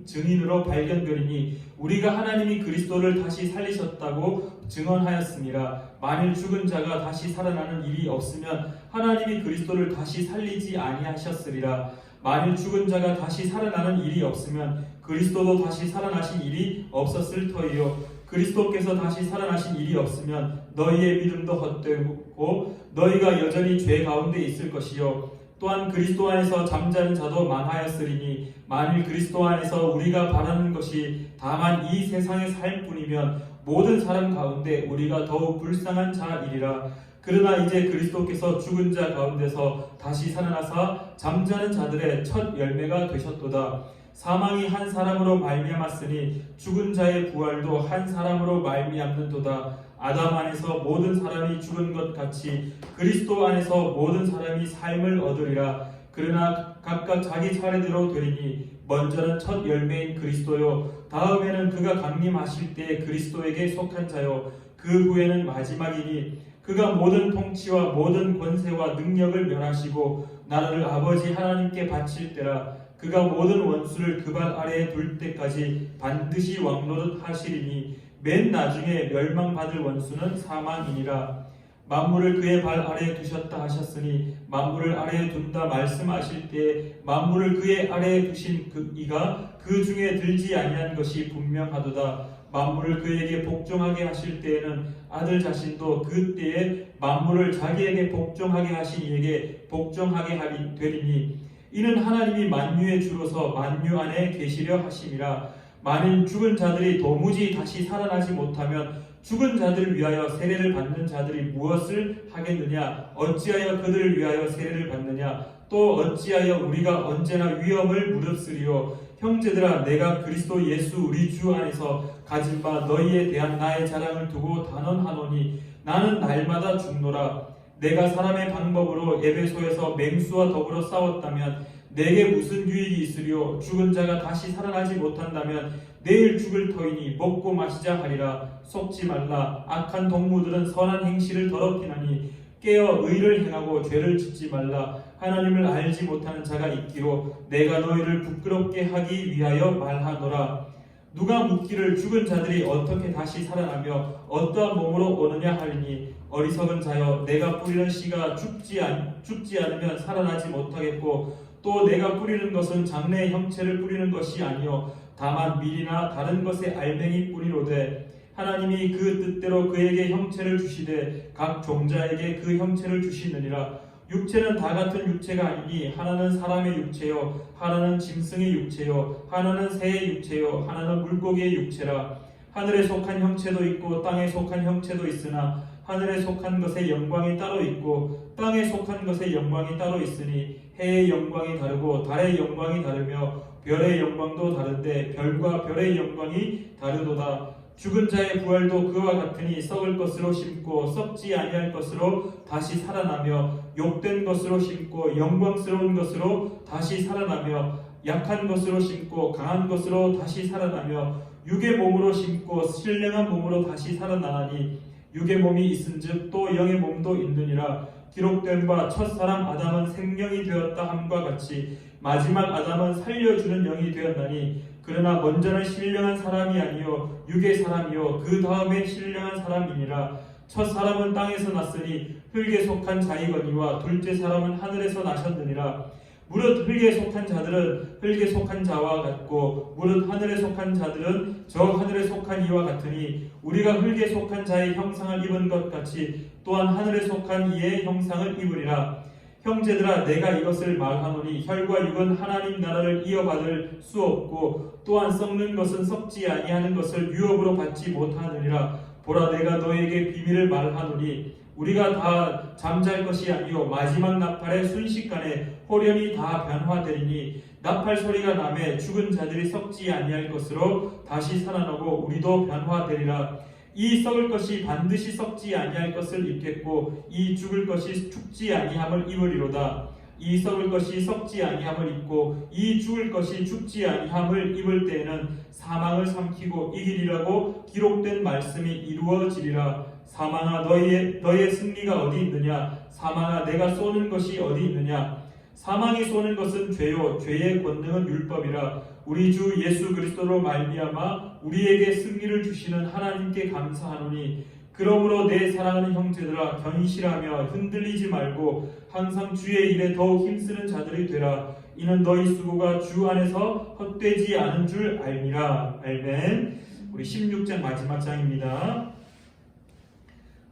증인으로 발견되리니 우리가 하나님이 그리스도를 다시 살리셨다고 증언하였습니다. 만일 죽은 자가 다시 살아나는 일이 없으면 하나님이 그리스도를 다시 살리지 아니하셨으리라. 만일 죽은 자가 다시 살아나는 일이 없으면 그리스도도 다시 살아나신 일이 없었을 터이요. 그리스도께서 다시 살아나신 일이 없으면 너희의 믿음도 헛되고 너희가 여전히 죄 가운데 있을 것이요. 또한 그리스도 안에서 잠자는 자도 망하였으리니 만일 그리스도 안에서 우리가 바라는 것이 다만 이 세상의 삶뿐이면 모든 사람 가운데 우리가 더욱 불쌍한 자이리라. 그러나 이제 그리스도께서 죽은 자 가운데서 다시 살아나사 잠자는 자들의 첫 열매가 되셨도다. 사망이 한 사람으로 말미암았으니 죽은 자의 부활도 한 사람으로 말미암는도다. 아담 안에서 모든 사람이 죽은 것 같이 그리스도 안에서 모든 사람이 삶을 얻으리라. 그러나 각각 자기 차례대로 되리니 먼저는 첫 열매인 그리스도요, 다음에는 그가 강림하실 때 그리스도에게 속한 자요, 그 후에는 마지막이니 그가 모든 통치와 모든 권세와 능력을 멸하시고 나라를 아버지 하나님께 바칠 때라. 그가 모든 원수를 그 발 아래에 둘 때까지 반드시 왕노릇 하시리니 맨 나중에 멸망받을 원수는 사망이니라. 만물을 그의 발 아래에 두셨다 하셨으니 만물을 아래에 둔다 말씀하실 때 만물을 그의 아래에 두신 이가 그 중에 들지 아니한 것이 분명하도다. 만물을 그에게 복종하게 하실 때에는 아들 자신도 그때에 만물을 자기에게 복종하게 하신 이에게 복종하게 되리니 이는 하나님이 만유의 주로서 만유 안에 계시려 하심이라. 만일 죽은 자들이 도무지 다시 살아나지 못하면 죽은 자들을 위하여 세례를 받는 자들이 무엇을 하겠느냐? 어찌하여 그들을 위하여 세례를 받느냐? 또 어찌하여 우리가 언제나 위험을 무릅쓰리요? 형제들아, 내가 그리스도 예수 우리 주 안에서 가진 바 너희에 대한 나의 자랑을 두고 단언하노니 나는 날마다 죽노라. 내가 사람의 방법으로 에베소에서 맹수와 더불어 싸웠다면 내게 무슨 유익이 있으리요? 죽은 자가 다시 살아나지 못한다면 내일 죽을 터이니 먹고 마시자 하리라. 속지 말라. 악한 동무들은 선한 행실을 더럽히나니 깨어 의를 행하고 죄를 짓지 말라. 하나님을 알지 못하는 자가 있기로 내가 너희를 부끄럽게 하기 위하여 말하노라. 누가 묻기를 죽은 자들이 어떻게 다시 살아나며 어떠한 몸으로 오느냐 하리니 어리석은 자여, 내가 뿌리는 씨가 죽지 않으면 살아나지 못하겠고 또 내가 뿌리는 것은 장래의 형체를 뿌리는 것이 아니요 다만 밀이나 다른 것의 알맹이 뿌리로되 하나님이 그 뜻대로 그에게 형체를 주시되 각 종자에게 그 형체를 주시느니라. 육체는 다 같은 육체가 아니니 하나는 사람의 육체요 하나는 짐승의 육체요 하나는 새의 육체요 하나는 물고기의 육체라. 하늘에 속한 형체도 있고 땅에 속한 형체도 있으나 하늘에 속한 것의 영광이 따로 있고 땅에 속한 것의 영광이 따로 있으니 해의 영광이 다르고 달의 영광이 다르며 별의 영광도 다른데 별과 별의 영광이 다르도다. 죽은 자의 부활도 그와 같으니 썩을 것으로 심고 썩지 아니할 것으로 다시 살아나며 욕된 것으로 심고 영광스러운 것으로 다시 살아나며 약한 것으로 심고 강한 것으로 다시 살아나며 육의 몸으로 심고 신령한 몸으로 다시 살아나나니 육의 몸이 있은즉 또 영의 몸도 있느니라. 기록된 바 첫사람 아담은 생명이 되었다 함과 같이 마지막 아담은 살려주는 영이 되었나니 그러나 먼저는 신령한 사람이 아니요 육의 사람이요 그 다음에 신령한 사람이니라. 첫 사람은 땅에서 났으니 흙에 속한 자이거니와 둘째 사람은 하늘에서 나셨느니라. 무릇 흙에 속한 자들은 흙에 속한 자와 같고 무릇 하늘에 속한 자들은 저 하늘에 속한 이와 같으니 우리가 흙에 속한 자의 형상을 입은 것 같이 또한 하늘에 속한 이의 형상을 입으리라. 형제들아, 내가 이것을 말하노니 혈과 육은 하나님 나라를 이어받을 수 없고 또한 썩는 것은 썩지 아니하는 것을 유업으로 받지 못하느니라. 보라, 내가 너에게 비밀을 말하노니 우리가 다 잠잘 것이 아니요 마지막 나팔의 순식간에 호련히 다 변화되리니 나팔 소리가 나매 죽은 자들이 썩지 아니할 것으로 다시 살아나고 우리도 변화되리라. 이 썩을 것이 반드시 썩지 아니할 것을 입겠고 이 죽을 것이 죽지 아니함을 입으리로다. 이 썩을 것이 썩지 아니함을 입고 이 죽을 것이 죽지 아니함을 입을 때에는 사망을 삼키고 이기리라고 기록된 말씀이 이루어지리라. 사망아, 너의 승리가 어디 있느냐? 사망아, 내가 쏘는 것이 어디 있느냐? 사망이 쏘는 것은 죄요 죄의 권능은 율법이라. 우리 주 예수 그리스도로 말미암아 우리에게 승리를 주시는 하나님께 감사하노니 그러므로 내 사랑하는 형제들아 견실하며 흔들리지 말고 항상 주의 일에 더욱 힘쓰는 자들이 되라. 이는 너희 수고가 주 안에서 헛되지 않은 줄 알미라. 아멘. 우리 16장 마지막 장입니다.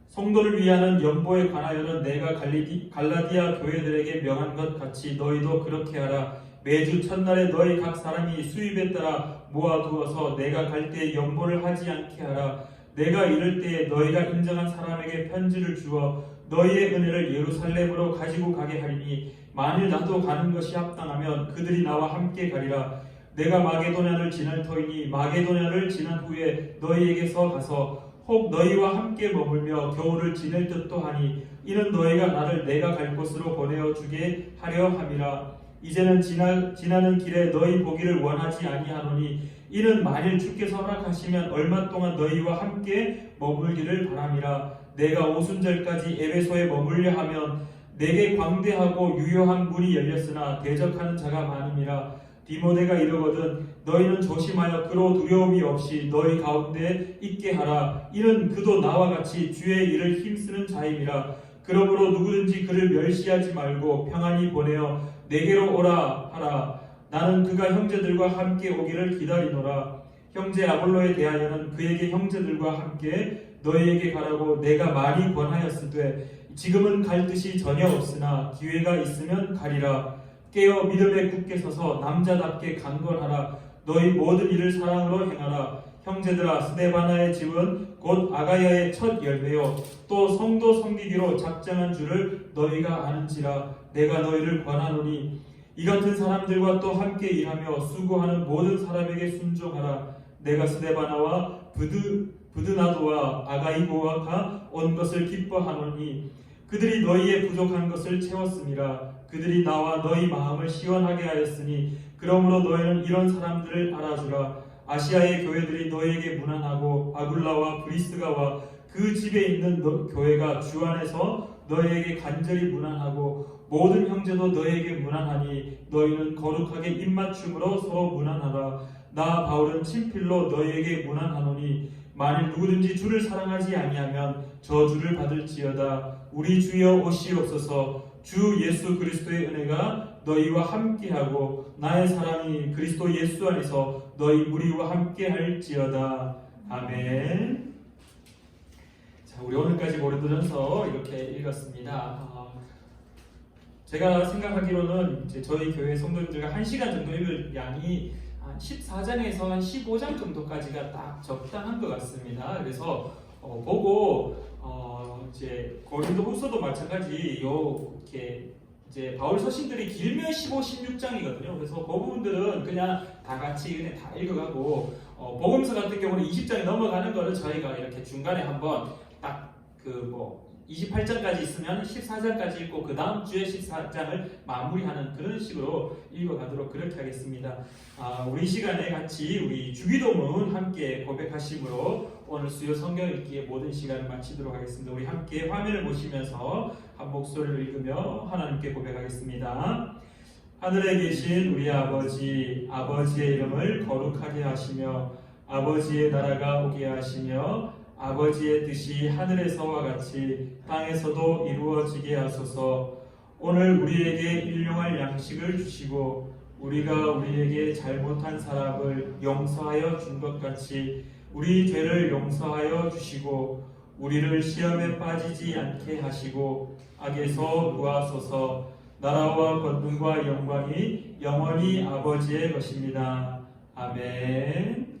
성도를 위하는 연보에 관하여는 내가 갈라디아 교회들에게 명한 것 같이 너희도 그렇게 하라. 매주 첫날에 너희 각 사람이 수입에 따라 모아두어서 내가 갈 때 연보를 하지 않게 하라. 내가 이럴 때에 너희가 인정한 사람에게 편지를 주어 너희의 은혜를 예루살렘으로 가지고 가게 하리니 만일 나도 가는 것이 합당하면 그들이 나와 함께 가리라. 내가 마게도냐를 지날 터이니 마게도냐를 지난 후에 너희에게서 가서 혹 너희와 함께 머물며 겨울을 지낼 듯도 하니 이는 너희가 나를 내가 갈 곳으로 보내어 주게 하려 함이라. 이제는 지나는 길에 너희 보기를 원하지 아니하노니 이는 만일 주께서 허락하시면 얼마 동안 너희와 함께 머물기를 바람이라. 내가 오순절까지 에베소에 머물려 하면 내게 광대하고 유효한 문이 열렸으나 대적하는 자가 많음이라. 디모데가 이르거든 너희는 조심하여 그로 두려움이 없이 너희 가운데 있게 하라. 이는 그도 나와 같이 주의 일을 힘쓰는 자임이라. 그러므로 누구든지 그를 멸시하지 말고 평안히 보내어 내게로 오라 하라. 나는 그가 형제들과 함께 오기를 기다리노라. 형제 아볼로에 대하여는 그에게 형제들과 함께 너희에게 가라고 내가 많이 권하였으되 지금은 갈 뜻이 전혀 없으나 기회가 있으면 가리라. 깨어 믿음에 굳게 서서 남자답게 강건하라. 너희 모든 일을 사랑으로 행하라. 형제들아 스데바나의 집은 곧 아가야의 첫 열매요 또 성도 섬기기로 작정한 줄을 너희가 아는지라. 내가 너희를 권하노니 이 같은 사람들과 또 함께 일하며 수고하는 모든 사람에게 순종하라. 내가 스데바나와 부드나도와 아가이고가 온 것을 기뻐하노니 그들이 너희의 부족한 것을 채웠음이라. 그들이 나와 너희 마음을 시원하게 하였으니 그러므로 너희는 이런 사람들을 알아주라. 아시아의 교회들이 너희에게 문안하고 아굴라와 브리스가와 그 집에 있는 교회가 주 안에서 너희에게 간절히 문안하고 모든 형제도 너희에게 문안하니 너희는 거룩하게 입맞춤으로 서로 문안하라. 나 바울은 친필로 너희에게 문안하노니 만일 누구든지 주를 사랑하지 아니하면 저주를 받을지어다. 우리 주여 오시옵소서. 주 예수 그리스도의 은혜가 너희와 함께하고 나의 사랑이 그리스도 예수 안에서 너희 무리와 함께할지어다. 아멘. 자, 우리 오늘까지 고린도전서 이렇게 읽었습니다. 제가 생각하기로는 이제 저희 교회 성도님들과 1시간 정도 읽을 양이 한 14장에서 한 15장 정도까지가 딱 적당한 것 같습니다. 그래서 보고 이제 고린도후서도 마찬가지 이렇게 이제 바울 서신들이 길면 15, 16장이거든요. 그래서 그 부분들은 그냥 다 같이 그냥 다 읽어가고 복음서 같은 경우는 20장이 넘어가는 거를 저희가 이렇게 중간에 한번 딱 28장까지 있으면 14장까지 읽고 그 다음 주에 14장을 마무리하는 그런 식으로 읽어가도록 그렇게 하겠습니다. 우리 시간에 같이 우리 주기도문 함께 고백하심으로 오늘 수요 성경 읽기의 모든 시간을 마치도록 하겠습니다. 우리 함께 화면을 보시면서 한 목소리를 읽으며 하나님께 고백하겠습니다. 하늘에 계신 우리 아버지, 아버지의 이름을 거룩하게 하시며 아버지의 나라가 오게 하시며 아버지의 뜻이 하늘에서와 같이 땅에서도 이루어지게 하소서. 오늘 우리에게 일용할 양식을 주시고 우리가 우리에게 잘못한 사람을 용서하여 준 것 같이 우리 죄를 용서하여 주시고 우리를 시험에 빠지지 않게 하시고 악에서 구하소서. 나라와 권능과 영광이 영원히 아버지의 것입니다. 아멘.